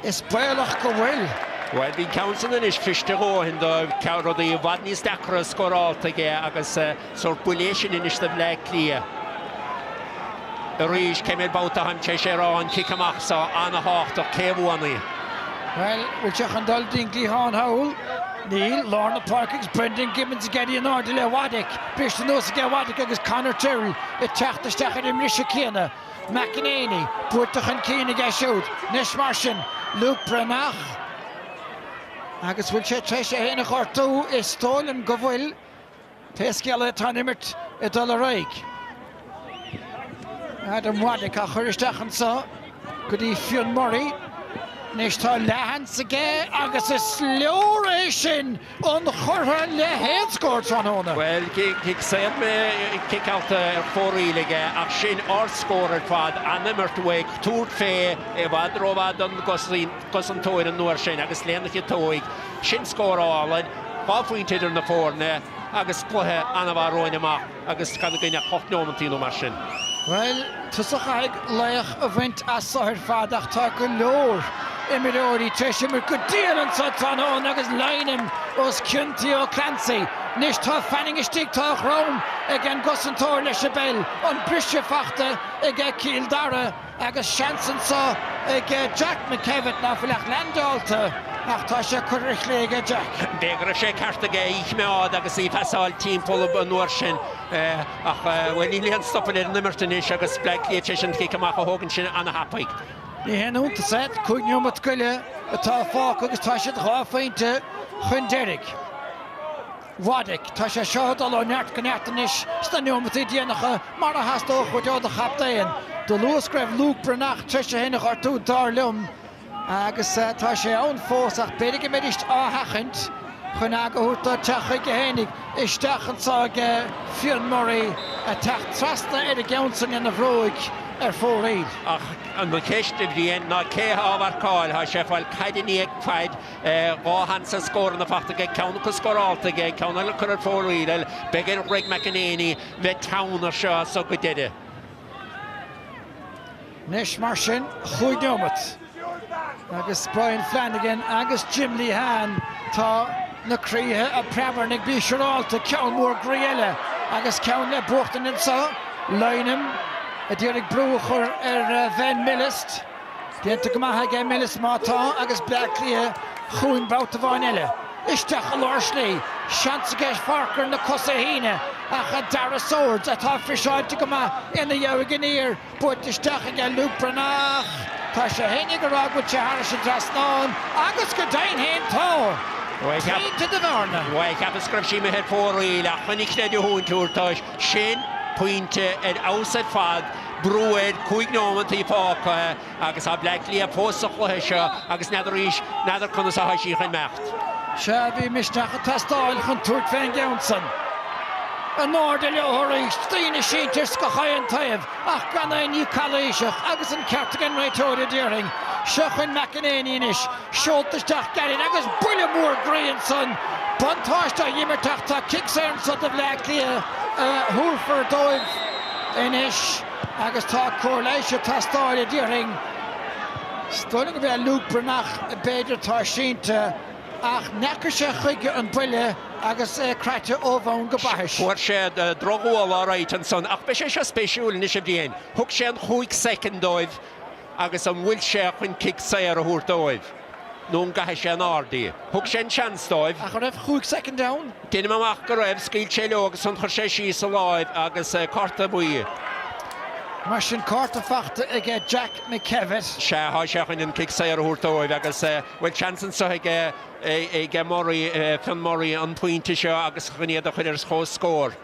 is bailach go bhfuil. Well, bhí council is fiste róhin do cearrad í bhad níos dechra scóráilta ige agus sort buléisisin inis de bhléig clia. A rís céimid báta haimte sé rán cicamach sa anna háchtach céhúanaí. Well, bhfuil teach an dul dín glíán haúil. Neil, Lorna Parkins, Brendan Gibbons Geddy and Ardile Waddick, Bishop Nosage Waddick agus Conor Terry, Teachta in Risha Kiana, McEnany, Portachan Keena Gashout, Nish Martian, Luke Branach. Agus will sé treise héna chortú is stolen go bhfuil Pesciala Tanimert I Dollarraig. Adam Waddick a churisteach sa, go dtí Fionn Murray. Nis tá lehan sa gé agus is slóir sin an chortha le héadscóir tron hóna. Well, kick said me kick out fórílige ach sin árscóir ar fad animert weig túr fé bhad róbhad an gosan tóir an nuair sin agus léanach I tóig sin scórálainn báfuointidir na fórne agus chluthe anna bhar roin amach agus can gine chochnómantí mar sin. Well, tusach ag leach a bhaint as sair fadach tá go leor imireoirí treisiimir go díalan sa tan hón agus leinim os cinntaí ó Clancy. Nis tá fanning istigh tá chrám ag an gosantóir leis a bell an brise fachta ag Cíl Dara agus seansan sa ag Jack McKevitt na bhfuilach landálta ach tá sé chuirich le ag Jack. Bégra sé carta ge ich meád agus í fesáil timppó an nuair sin ach bhfuil í líon stoppin ar nimirtanis agus bleiclí sin cicamach a hógann sin anna hapaig. Ní henúnta set cúigneomat goile atá fág agus tá sé ráfeinte chun Derek. Waddick, tá sé seodal ó neart go neartanis sta neomatí déanacha mar a hasdó chuideád a chaptaíon. Do luas greibh Luke Branach treise héna chartú dar lum agus tá sé ann fós ach beidir go méidist áthachant chun agaúta techa go hénig isteachchan sa Fionn Murray a teach trasna ar a gceansan in na bhróig ar fóréid. Ach an ceiste bhríon ná céthá cáil ha sé fáil caiidirní ag feid áhan sa scór na fachta ge ceanna go scóráilta ge ceanna le chuir fóréid begur Greg McEnany bheith taunar seo so go deide. Nis mar sin chuigneomat agus Brian Flanagan agus Jim Lehan tá na críthe a preamarnig bí seráilta ceann mór gréile agus ceann le buachtain in sa leinim a dtíornig brúchar ar Van Millist. Déanta go maithe ge Millist mátá agus bleaclíthe chuin bouta bhain eile. Isteach a láirslí, seansa geis farcar na cosa híine ach a Dara Swords atá frisáilte go maith ina dheabh an ír buit isteach a ge Luke Branach. Tá sé héine go rágúil sé Harris an trasnáin agus go dain héin tá. Tínta de bharna. Waig heb a scrib sí me het fóríil ach chunig cnéidir hún túrtáis sin puinte ar ásad fad brúid cúignómantí fáca agus a bleiclí a fósach lethe seo agus neidir ríis neidir chuna sa haisí chun mecht. Se bhí misteach a tastáil chun túirt féin geansan. An náda leothirí stíine síintir go chaon taobh ach gan é ní caléiseach agus an ceartagan réitóide dearing. Se chun McEnany inis, seoltaisteach garin agus buile mór gréansan. Bantáiste dhimmarteach tá kicksairn sa de bhleaclí thuúlfar dóibh inis agus tá cóirléise tastáide dearing. Stoilm go bheith Luke Branach beidir tá sínta ach neachar sé chuige an buile agus creite óbhain go bairis. Fuair sé drogúil áráit an son ach be sé se spéisiúil ní sé bhíon. Thug sé an chuig secondóibh agus an bhfuil sé chun kicksair a thuúrtóibh. Nún gaithe sé an ardaí. Thug sé an seansdóibh. A chu raibh chuig second down? Duine amach go raibh scíl sé leo agus an chuir sé síos a láibh agus carta buí. Mar sin carta fachta ag Jack McKevitt. Se há sé chun an kicksair a thuúrtóibh agus bhfuil chansan sa ige Fionn Murray an puinte seo agus chuinead a chuidir chó scór.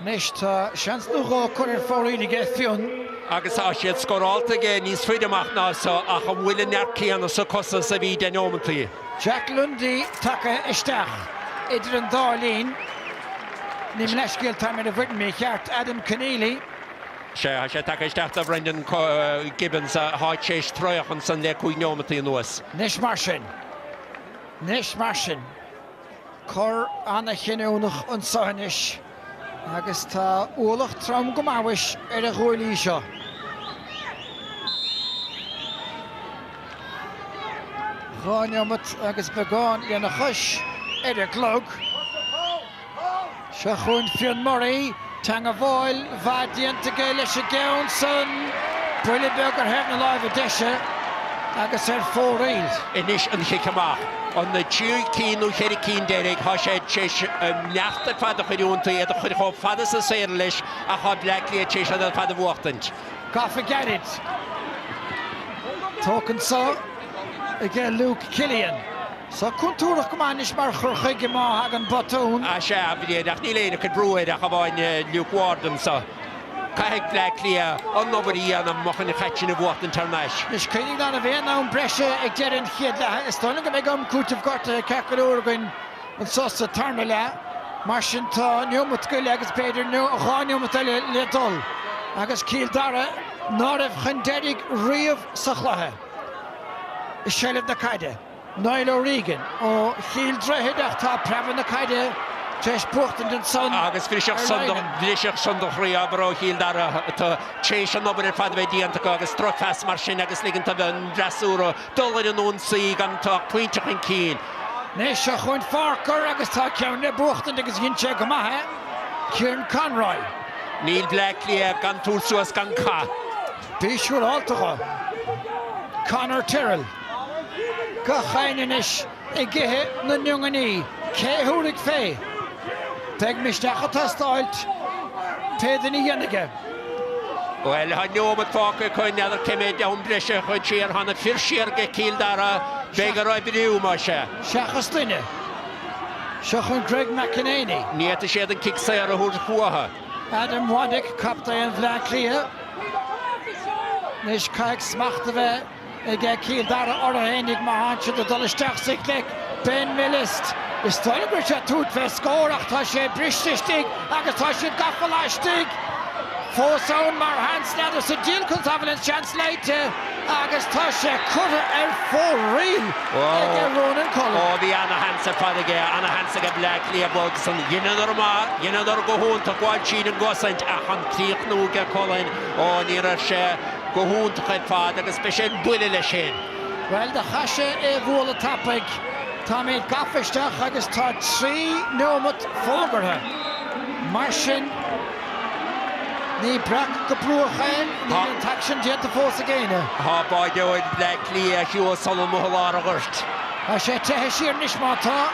Nis tá seans nó chuir fórín ige Fionn. Agus á siad scóráilta ige níos fuideach ná so ach an bhfuil nearcíanna sa cosa sa bhí denómantí. Jack Lundy take isteach idir an dálín ní leiscéal tá mar a bhfuin mé cheart Adam Keneally sé take isteach a Brendan Gibbons a háid sééis troichan san le chuigneomataí nuas. Nis mar sin chur anna chinúnach an sahanis agus tá ualach trom go máis ar a ghuailí seo. Gáneamat agus begáin lena chus ar a glog. Se chun Fionn Murray, tang a bháil, bhadianta go leis a gceann san Brilliant Begar hefna láimh a deise agus ar fóréil. Inis an chicamach. On the Jew keen who had a keen Derek, Hoshed Chish, Nafta Father Hudunti, the Hud Father Sairlish, a hot blackly a Chish and the Father Wartant. Can't forget it. Talking so again, Luke Killian. So Kuntura Comanish Marcher Higema Hagan Batoon. I shall be a Nile could brew it, I have Luke Warden, so. Caig blackly on nobody and I'm mocking the catching of what international. Is Kenny on a Vietnam pressure again here. It's stunning to make could have got a Kakalorgan and Sosa Tarnala. Marshanta, New Mutkulegas Peter, no Hanium Little. Agus Kildara, North Henderig, Reeve Sahlaha. Shell of the Kaide, Nilo Regan, or Hildre Hidach, Pravan the Kaide. Tres Brochten den son. Agus Fischer Sondag Riabro Hildara to chase another Fadvedi and to Agus Trotfast Marchin Agus Ligan to the Drasuro, Dollar and Unsig and talk Quinchak and Keen. Nesha Hunt Farker Agus Takian Brochten Agus Hinchek Maha, Kieran Conroy, Neil Blackley, Gantursuas Ganka, Bishur Altoha, Connor Tyrrell, Gachainish, Egehe, Nanyungani, Kehurik Fay. Teg mishtachata stalt Tedini Yanniga. Well, I know what Falker coin the other came in down Brescia, Hodger, Hannah Fisher, get killed Dara, Beggar I believe, Masha. Shachastine. Shachun Greg McInerney. Near to shed and kick Sarah Hurkuaha. Adam Waddick, Captain Vlaclia. Nish Kaik Smachtave, get killed Dara or Hennig Mahancha, the Dollarstach Siklek, Ben Millist. Is Steinbridge at Toot for score, Achtashe Brishtig, Agatashe Gaffalastig. For sound Mar Hans Nathers, a deal comes have a chance later. Agatashe Cutter out for real. Ronan Cullen. Oh, the Anna Hansa Fadiga, Anna Hansa Blackley Bugs, and Yinanorma, Yinador go home to Guachin and Gossant, Ahan Tiek Nuga Colin, or near a share, go home to Head Father, a special bully Lashin. Well, the Hashe Evola topic. Tommy Gaffistach agus tá 3 nómat fógartha. Marsin ní brach go brúchain ní an taction dianta fós a géine. Ha by doid Blackley a hiú Solomon Mohalar agurt. A sé tethe sír nismátá.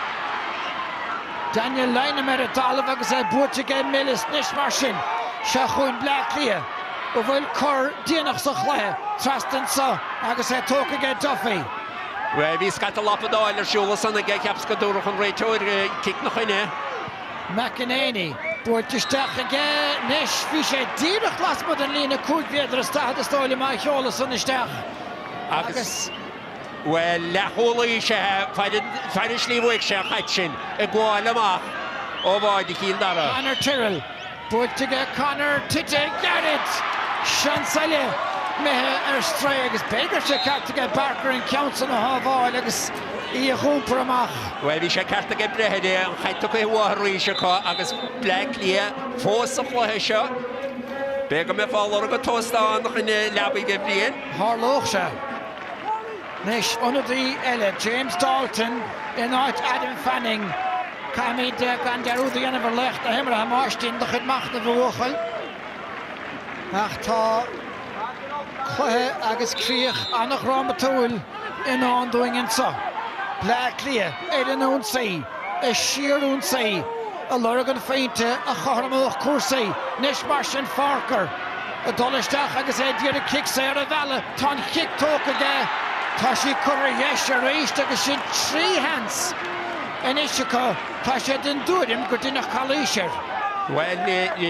Daniel Leinemer a dalamh agus é búirte gé Millis nis Marsin. Se chuin Blackley a bhfuil cur díanach sa chluthe trastan sa agus é tóca gé Duffy. Well, he's got a lot of oil, Shulas, and the Gaps Kadurach and Raytoid kick nothing. McInerney, Bortistach again, Nish, Fisher, Dirach last but and Lena Cook, the start the story, my Holas on the Stach. Agus. Well, La Holy Shah, Finishly Wicksha, Hatchin, a Gualama, over the Kildara. Connor Tyrrell, Bortiga Connor, Tite, get it! Chancellor. Mehe stray agus Baker sé cart get Barker and Council of Hall agus í húpramach. Well, we should cart get bread and I took a watery shaka agus Blackley, force of Wahisha. Baker me follow a toast on in the lobby get being. Harlochsha. Nish under the Ella, James Dalton, in out Adam Fanning. Kami de Gandaru the end of a left, the Hemmer Marstin, the Hidmach of the Wochel. Achta. Agus Kriech annach Ramatoul in on doing in so. Blackley, Eden Unsay, a sheer Unsay, a Lurgan Fainte, a Harmach Coursey, Nish Martian Farker, a Dollarstach agus Edir kick Sarah Valla, Ton kick talk again, Tashi Curry Yesha raised agus in 3 hands. And Ishika, Tashi didn't do it, him good in a Kalisher. Well,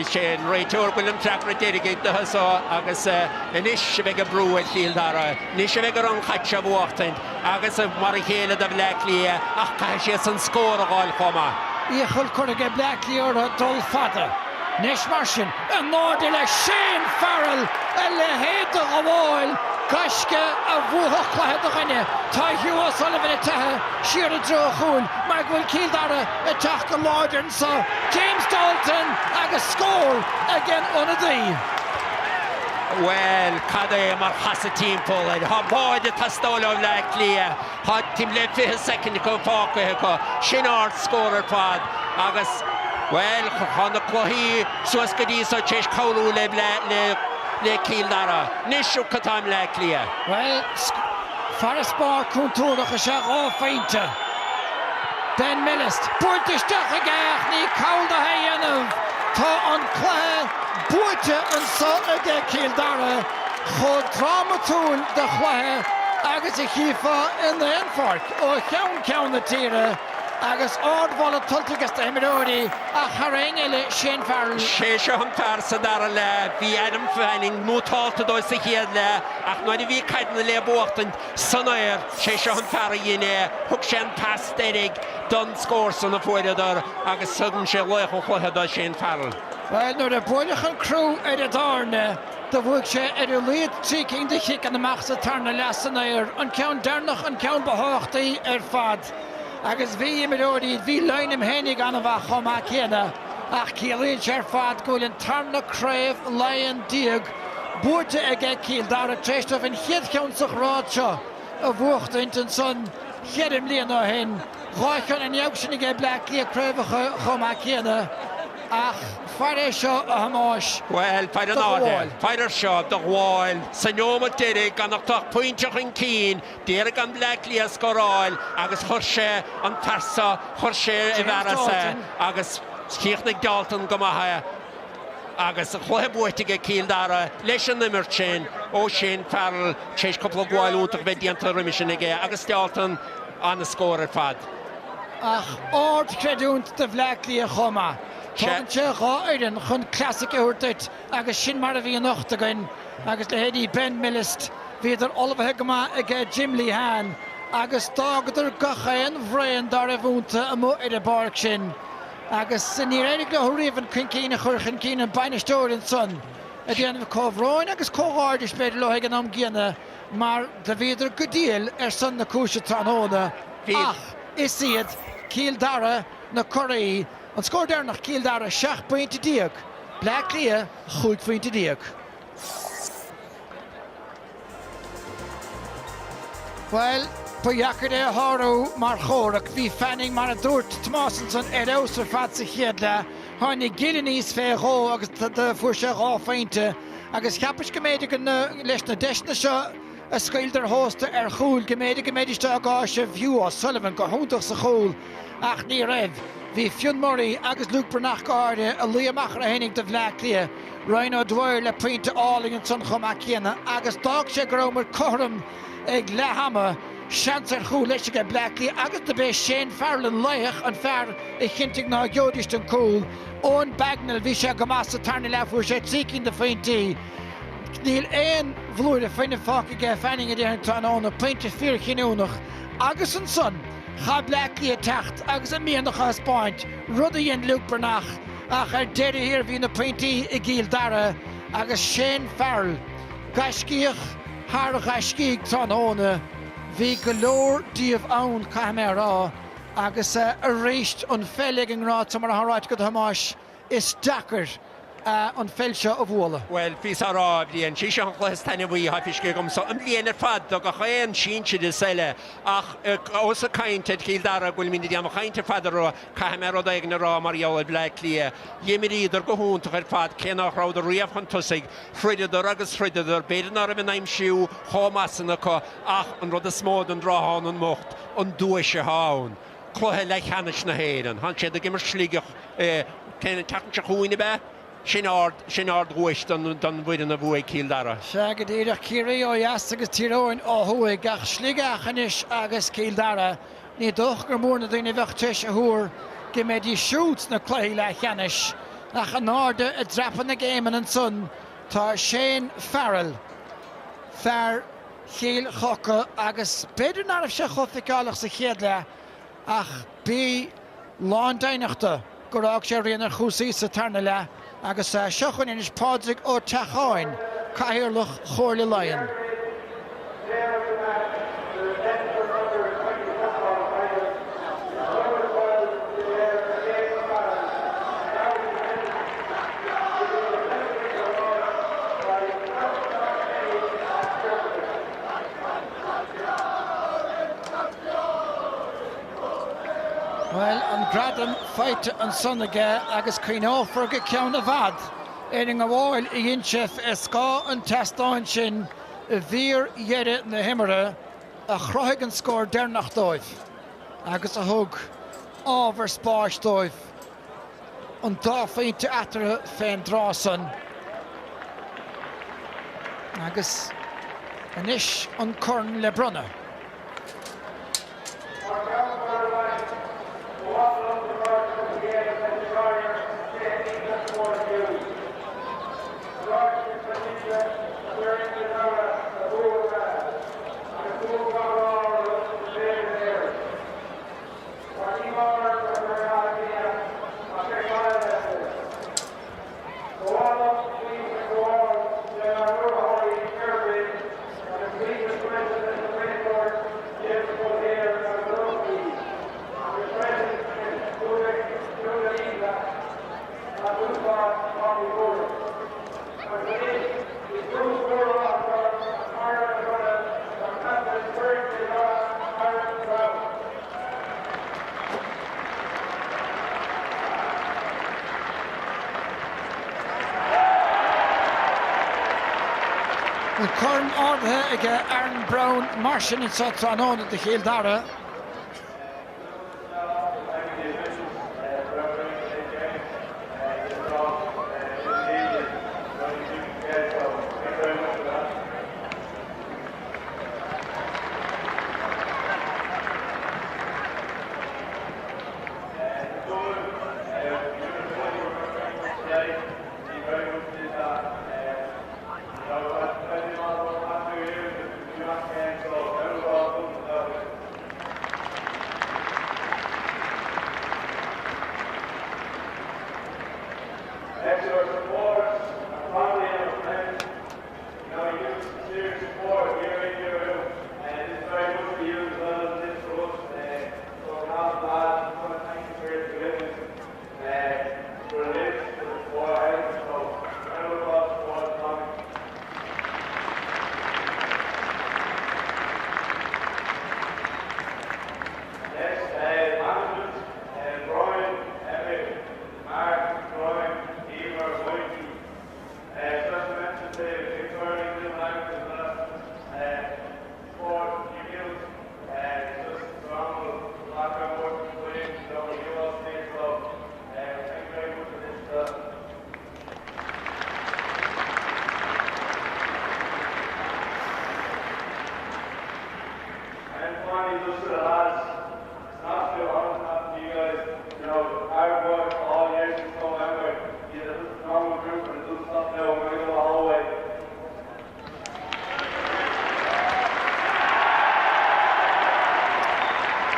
sé réiteúr bhfuil treachra déirigh dothasá agus inis bheith go brú Kíldara, ní sé bheith an chaite bhachtain, agus mar a chéile a bhleiclí ach cai sé san scór a gáil chuma. Íchil chuige Blackley ar a dul fada. Nis mar sin, an náda le Shane Farrell a le héad a bháil, Gaisce a bhuathach chlathe do ghaine, tá Hugh O'Sullivan a tathe, siar a dro chúl, mar bhfuil Kíldara a teach go láidirn sa James Dalton agus scór again on a dí. Well, Cadé mar chasa timppó, ha báid a tastóla Blackley, ha tim le 5 second go fácathe go, sin art scórar fad, agus, well, chana chluhí suas go dí so teis cabhrú le Kíldara. Nisú catáim Blackley. Well, Forrest Bar cúntúrach a se áfeinte. Ben Millist, búirtisteach a gach ní cawda hayanamh. Tá an chluthe búirte an sotna de Kíldara, chud dramatúil de chluthe agus a chifa in the Enfark ó ceann na tíre. Agus ardbhla tultagus de imiróí a charéile Shane Farrell. Sé seo an persa dar le bhí Adam Fanning mótáilta dó sa chéad le ach nuair bhí caiidna le buachtain sannéir sé seo an fearra dhéine thug sé an pass déirigh don scór san na fuiradar agus sugan sé leich ó chutha dó Shane Farrell. Well, nuair a buileach an crú ar a darna, do bhuaig sé ar a líad trícinn de chic an amach sa tarna lesannéir an ceann darnach an ceann beháchtaí ar fad. Agus bhí imiróí bhí leinim hénig an bheith chomá chéna ach cílíonn sé ar fad gúil an tarna craobh leion díag búirte ag Kíldara tréisteamh an chiad ceannsach rád seo a bhuachtaint an son chiadim líon ó hen ráichan an neamh sin ag Blackley a craobh chomá chéna ach fear seo a hamáis. Well, fear an áil, fear seo do gháil, sa neoma déirigh ganach tach pointeach an cín, déirigh an Blackley a scoráil, agus chuir sé an tarsa, chuir sé I bharasa, agus Ciachnaigh Dalton go maithe, agus a chutha buairteach Kíldara leis an nimir sin ó Shane Farrell, téis coppla gháil útach bheith díanta riimisin aige, agus Dalton an na scór ar fad. Ach, ord creúnt de Blackley a chomá. Tágann sé gáireann chun classic úirtait agus sin mar a bhí an ochtagan agus le héadí Ben Millist bhíidir olbhathe go maith ag Jim Lehan agus tágadar gachéan bhréan dar a bhúnta a mó ar a barc sin agus ní réidir le thuíomhann chun cína churchan cína bainisteoirin son a dhéanamh comhráin agus cóháidir spéidir le an am gcéanna mar de bhíidir go díal ar son na cúise tróna ach is iad Kíldara na Coraí an scór darnach Kíldara 7 pointe díag, Blackley 8 pointe díag. Well, Pajacard a Harrow mar chórach bhí Fanning mar a dúirt Tomásanson ar ós ar fad sa chéad le tháinig gillan níos fé ró agus fuair sé rá féinte agus cheapais go méidir leis na deisna seo a scaildar hósta ar chúl go méidiriste a gá sé Hugh O'Sullivan go húntaach sa chúl ach ní raibh. Bhí Fionn Murray agus Luke Bernach gáde a líamach a hénig de Blackley, Ryan O'Dwyer le pointe áling an son chomá chéana agus dag sé go raibh mar chom ag lehama seans ar chúl leis ag Blackley agus de bé Shane Farrell an leiach an fearr I chintig ná geodist an cúl ón Bagnall bhí sé go más a tarna lefuair sé trícinn de féintí. Níl éon bhlúir a féine fáca ag Fanning a dhéann tá an pointe 4 chinúnach agus an son cha Blackley a techt agus a míonach a spáint rudaí an Luke Bernach ach ar deidir hir bhí na pointí I Kíldara agus Shane Farrell gaiscíoch thar a gaiscíigh tá óna bhí go leor díobh ann caiime rá agus a réist an félig an rá tá mar a háráid go hamáis is dachar an fellseo a bhla. Well, fís ará bhíon sí an chluas taine bhí hafiisce gom so an bhíon ar fad do go chéan síse de saoile ach os a caiinte Kíldara bhfuil mí am chainte fadar caiime rud ag na rá mar eol Blackley. Dhéimiríidir go húntaach ar fad cénach rád a riamh an tusaigh frididir agus frididir beidir nar a naim siú chámasanna chu ach an rud a smód an ráán an mocht an dúise hán. Chluthe le cheannis na héan, han sé a gimar slíigech céna teachn se chuoine be. Sin ard ghuaist don bhuiidir na bhuaigh Kíldara. Se go dtíireach Ciarí ó dheas agus tíróin ó thuaigh gach slígachanis agus Kíldara ní doch gur mór na daoine bheith teis a thuair go méid í siút na chluí le cheannis nach an áde a drapan na géimen an son tá Shane Farrell fear chéal choca agus beidir narmh sé chofiáach sa chéad le ach bí lán dainachta go raag sé rianar chúsaí sa tarna le agus seochan inis Pádraig ó Teacháin caithearlach chóirla Lion. Well, an gradam feite an sonnige agus cuin áfra go ceann a bhad. Éing a bháil I dhéantseh is gá an testáin sin a bhír dhéire na himire a chroigh an scór déirnach dóibh. Agus a thug ábhar spáis dóibh. An dá féinte atara féin drásan. Agus anis an corn le brunna. An corn áirithe ige Aaron Brown mar sin in sa tránóna de chéal dara.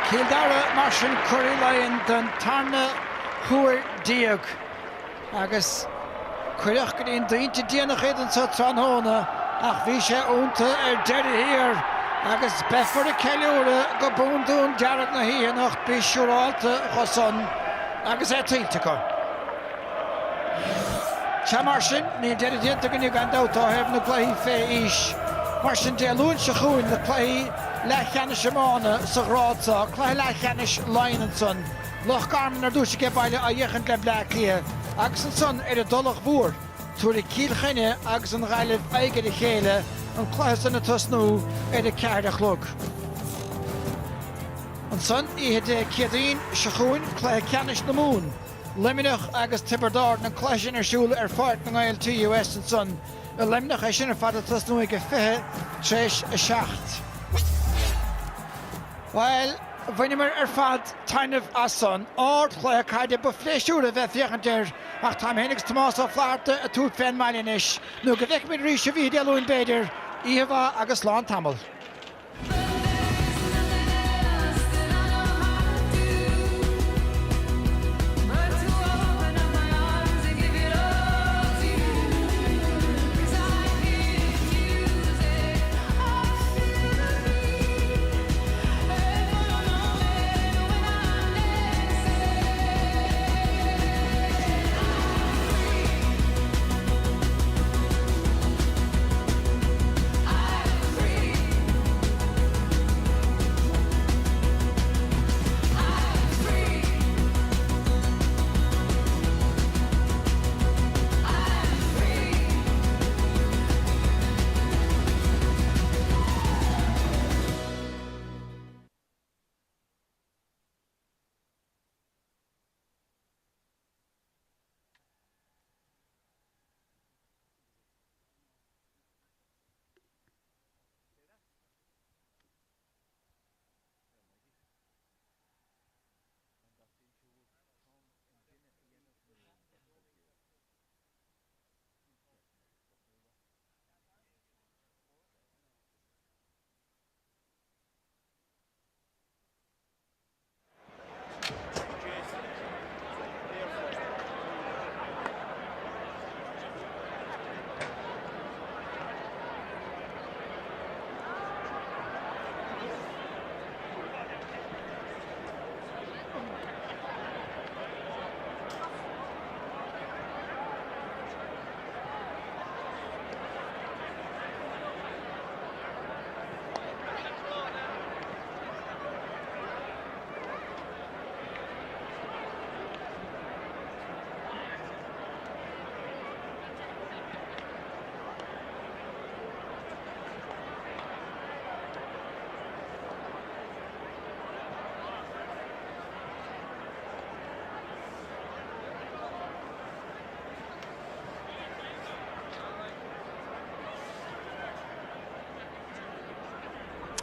Cíldara mar sin Curry Lion den tarna thuair díag agus chuireach go dtíon daointe déanach éan sa tránóna ach bhí sé únta deireadh hir agus befar a ceiliúra go búnún dearad na híanacht bí siúráilta chosan agus taointe go. Tá mar sin ní deireadh déanta go gan dátá hebh na claí fé ís. Mar sin déalún se chuin na claí Lechanis Simána sa gráta, claí Lechanis Lion an son. Loch Garman ar dúise ge baile a dhéchant le Blacklia agus an son a dulach bhór túair I cílchaine agus an ghaileh aige de chéile an chláis an na tosnú a ceard a chlog. An son ihe de Ciadrín se chuin claí Canis na Mún. Liminach agus Tiberdard na chláisin arsúil fart na gail TUS an son. A limnach é sin fad a tosnú ige fithe tréis a seacht. Well, bhainimir fad tainmh as son, áard chléir caide ba fléisiúra bheith fiochantar ach tá hénigs Tomás ó fláirte a túd féin mailenis, nó go bheic mid ríise vídealún beidir, íomh agus lán tamil.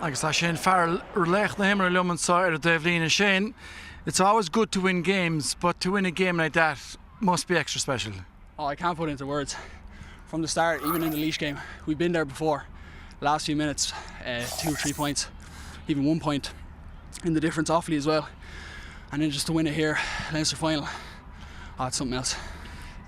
Agus tá Shane Farrell lech na himmer lumen side of Devlin and Shane. It's always good to win games, but to win a game like that must be extra special. Oh, I can't put it into words. From the start, even in the Laois game, we've been there before. Last few minutes, 2 or 3 points, even 1 point in the difference Offaly as well. And then just to win it here, Leinster final, oh, it's something else.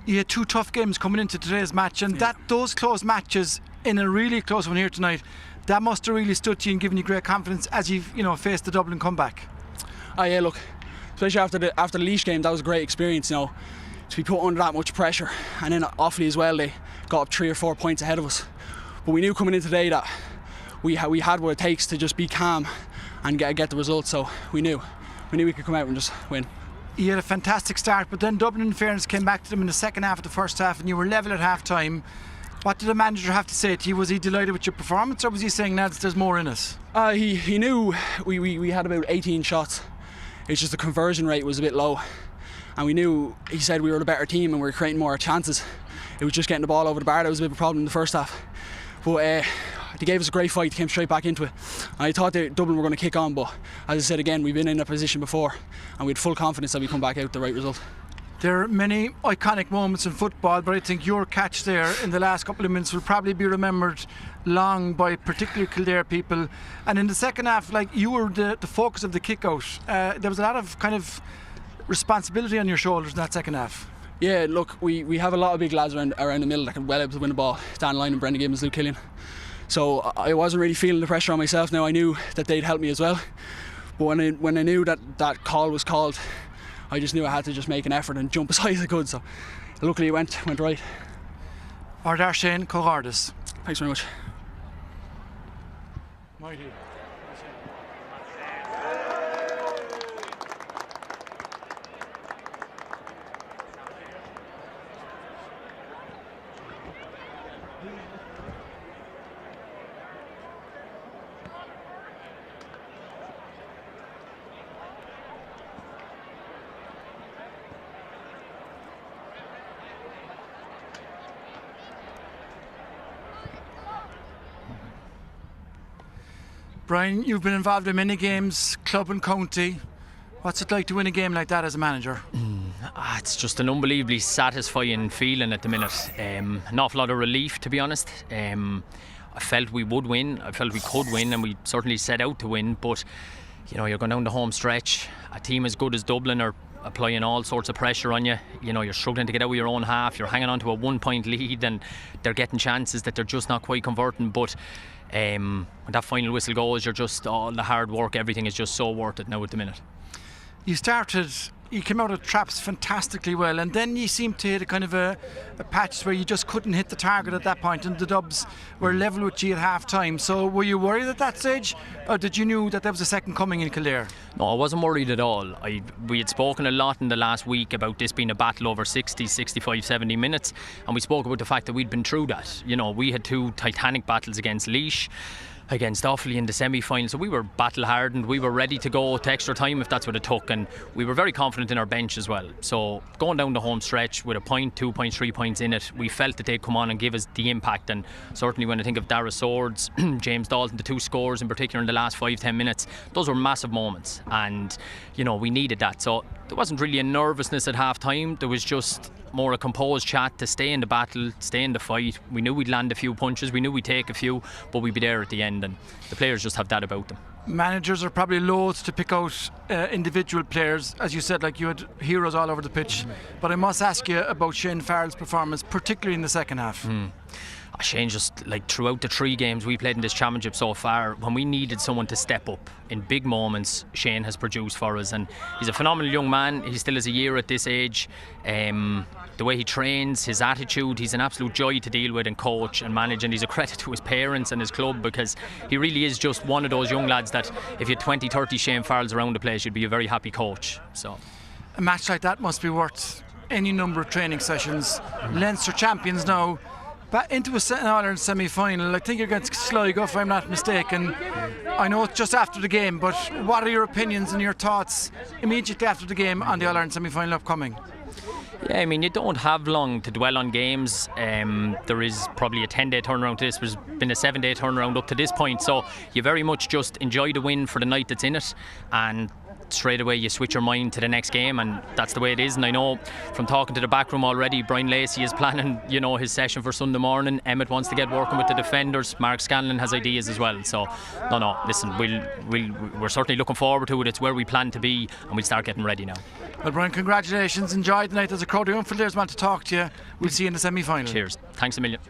You had 2 tough games coming into today's match, and those close matches in a really close one here tonight, that must have really stood to you and given you great confidence as you've faced the Dublin comeback. Oh yeah, look, especially after the Laois game, that was a great experience, to be put under that much pressure. And then Offaly as well, they got up 3 or 4 points ahead of us. But we knew coming in today that we had what it takes to just be calm and get the result. So we knew we could come out and just win. You had a fantastic start, but then Dublin in fairness came back to them in the second half of the first half, and you were level at half time. What did the manager have to say to you? Was he delighted with your performance, or was he saying, lads, there's more in us? He knew we had about 18 shots. It's just the conversion rate was a bit low. And we knew, he said we were the better team and we were creating more chances. It was just getting the ball over the bar that was a bit of a problem in the first half. But they gave us a great fight, came straight back into it. And I thought that Dublin were going to kick on, but as I said again, we've been in a position before and we had full confidence that we come back out the right result. There are many iconic moments in football, but I think your catch there in the last couple of minutes will probably be remembered long by particularly Kildare people. And in the second half, like, you were the focus of the kick out. There was a lot of kind of responsibility on your shoulders in that second half. Yeah, look, we have a lot of big lads around the middle that can well able to win the ball. Dan Lyon and Brendan Gibbons, Luke Killian. So I wasn't really feeling the pressure on myself. Now I knew that they'd help me as well. But when I knew that call was called, I just knew I had to just make an effort and jump as high as I could. So luckily it went right. Ardar Shane Cohardis. Thanks very much. Mighty. Brian, you've been involved in many games, club and county. What's it like to win a game like that as a manager? It's just an unbelievably satisfying feeling at the minute. An awful lot of relief, to be honest. I felt we would win. I felt we could win, and we certainly set out to win. But you're going down the home stretch. A team as good as Dublin are applying all sorts of pressure on you. You're struggling to get out of your own half. You're hanging on to a 1-point lead, and they're getting chances that they're just not quite converting. But when that final whistle goes, you're just all the hard work. Everything is just so worth it now at the minute. You came out of traps fantastically well, and then you seemed to hit a kind of a patch where you just couldn't hit the target at that point, and the Dubs were level with you at half time. So were you worried at that stage, or did you know that there was a second coming in Kildare? No, I wasn't worried at all. We had spoken a lot in the last week about this being a battle over 60, 65, 70 minutes, and we spoke about the fact that we'd been through that. We had 2 titanic battles against Laois, against Offaly in the semi-final, so we were battle hardened. We were ready to go to extra time if that's what it took, and we were very confident in our bench as well. So going down the home stretch with a point, 2 points, 3 points in it, we felt that they'd come on and give us the impact. And certainly when I think of Dara Swords, James Dalton, the 2 scores in particular in the last 5-10 minutes, those were massive moments, and we needed that. So there wasn't really a nervousness at half time. There was just more a composed chat to stay in the battle, stay in the fight. We knew we'd land a few punches, we knew we'd take a few, but we'd be there at the end, and the players just have that about them. Managers are probably loath to pick out individual players, as you said, like you had heroes all over the pitch. But I must ask you about Shane Farrell's performance, particularly in the second half. Shane, just throughout the 3 games we played in this championship so far, when we needed someone to step up in big moments, Shane has produced for us, and he's a phenomenal young man. He still has a year at this age. The way he trains, his attitude, he's an absolute joy to deal with and coach and manage, and he's a credit to his parents and his club, because he really is just one of those young lads that if you had 20, 30 Shane Farrells around the place, you'd be a very happy coach. So a match like that must be worth any number of training sessions. Leinster champions now, back into an All-Ireland semi-final. I think you're against Sligo, if I'm not mistaken. I know it's just after the game, but what are your opinions and your thoughts immediately after the game on the All-Ireland semi-final upcoming? Yeah, you don't have long to dwell on games. There is probably a 10-day turnaround to this. There's been a 7-day turnaround up to this point, so you very much just enjoy the win for the night that's in it, and straight away you switch your mind to the next game, and that's the way it is. And I know from talking to the back room already, Brian Lacey is planning his session for Sunday morning. Emmett wants to get working with the defenders. Mark Scanlon has ideas as well. So listen, we're certainly looking forward to it. It's where we plan to be, and we'll start getting ready now. Well, Brian, congratulations. Enjoy the night. There's a crowd of young players want to talk to you. We'll see you in the semi-final. Cheers. Thanks a million.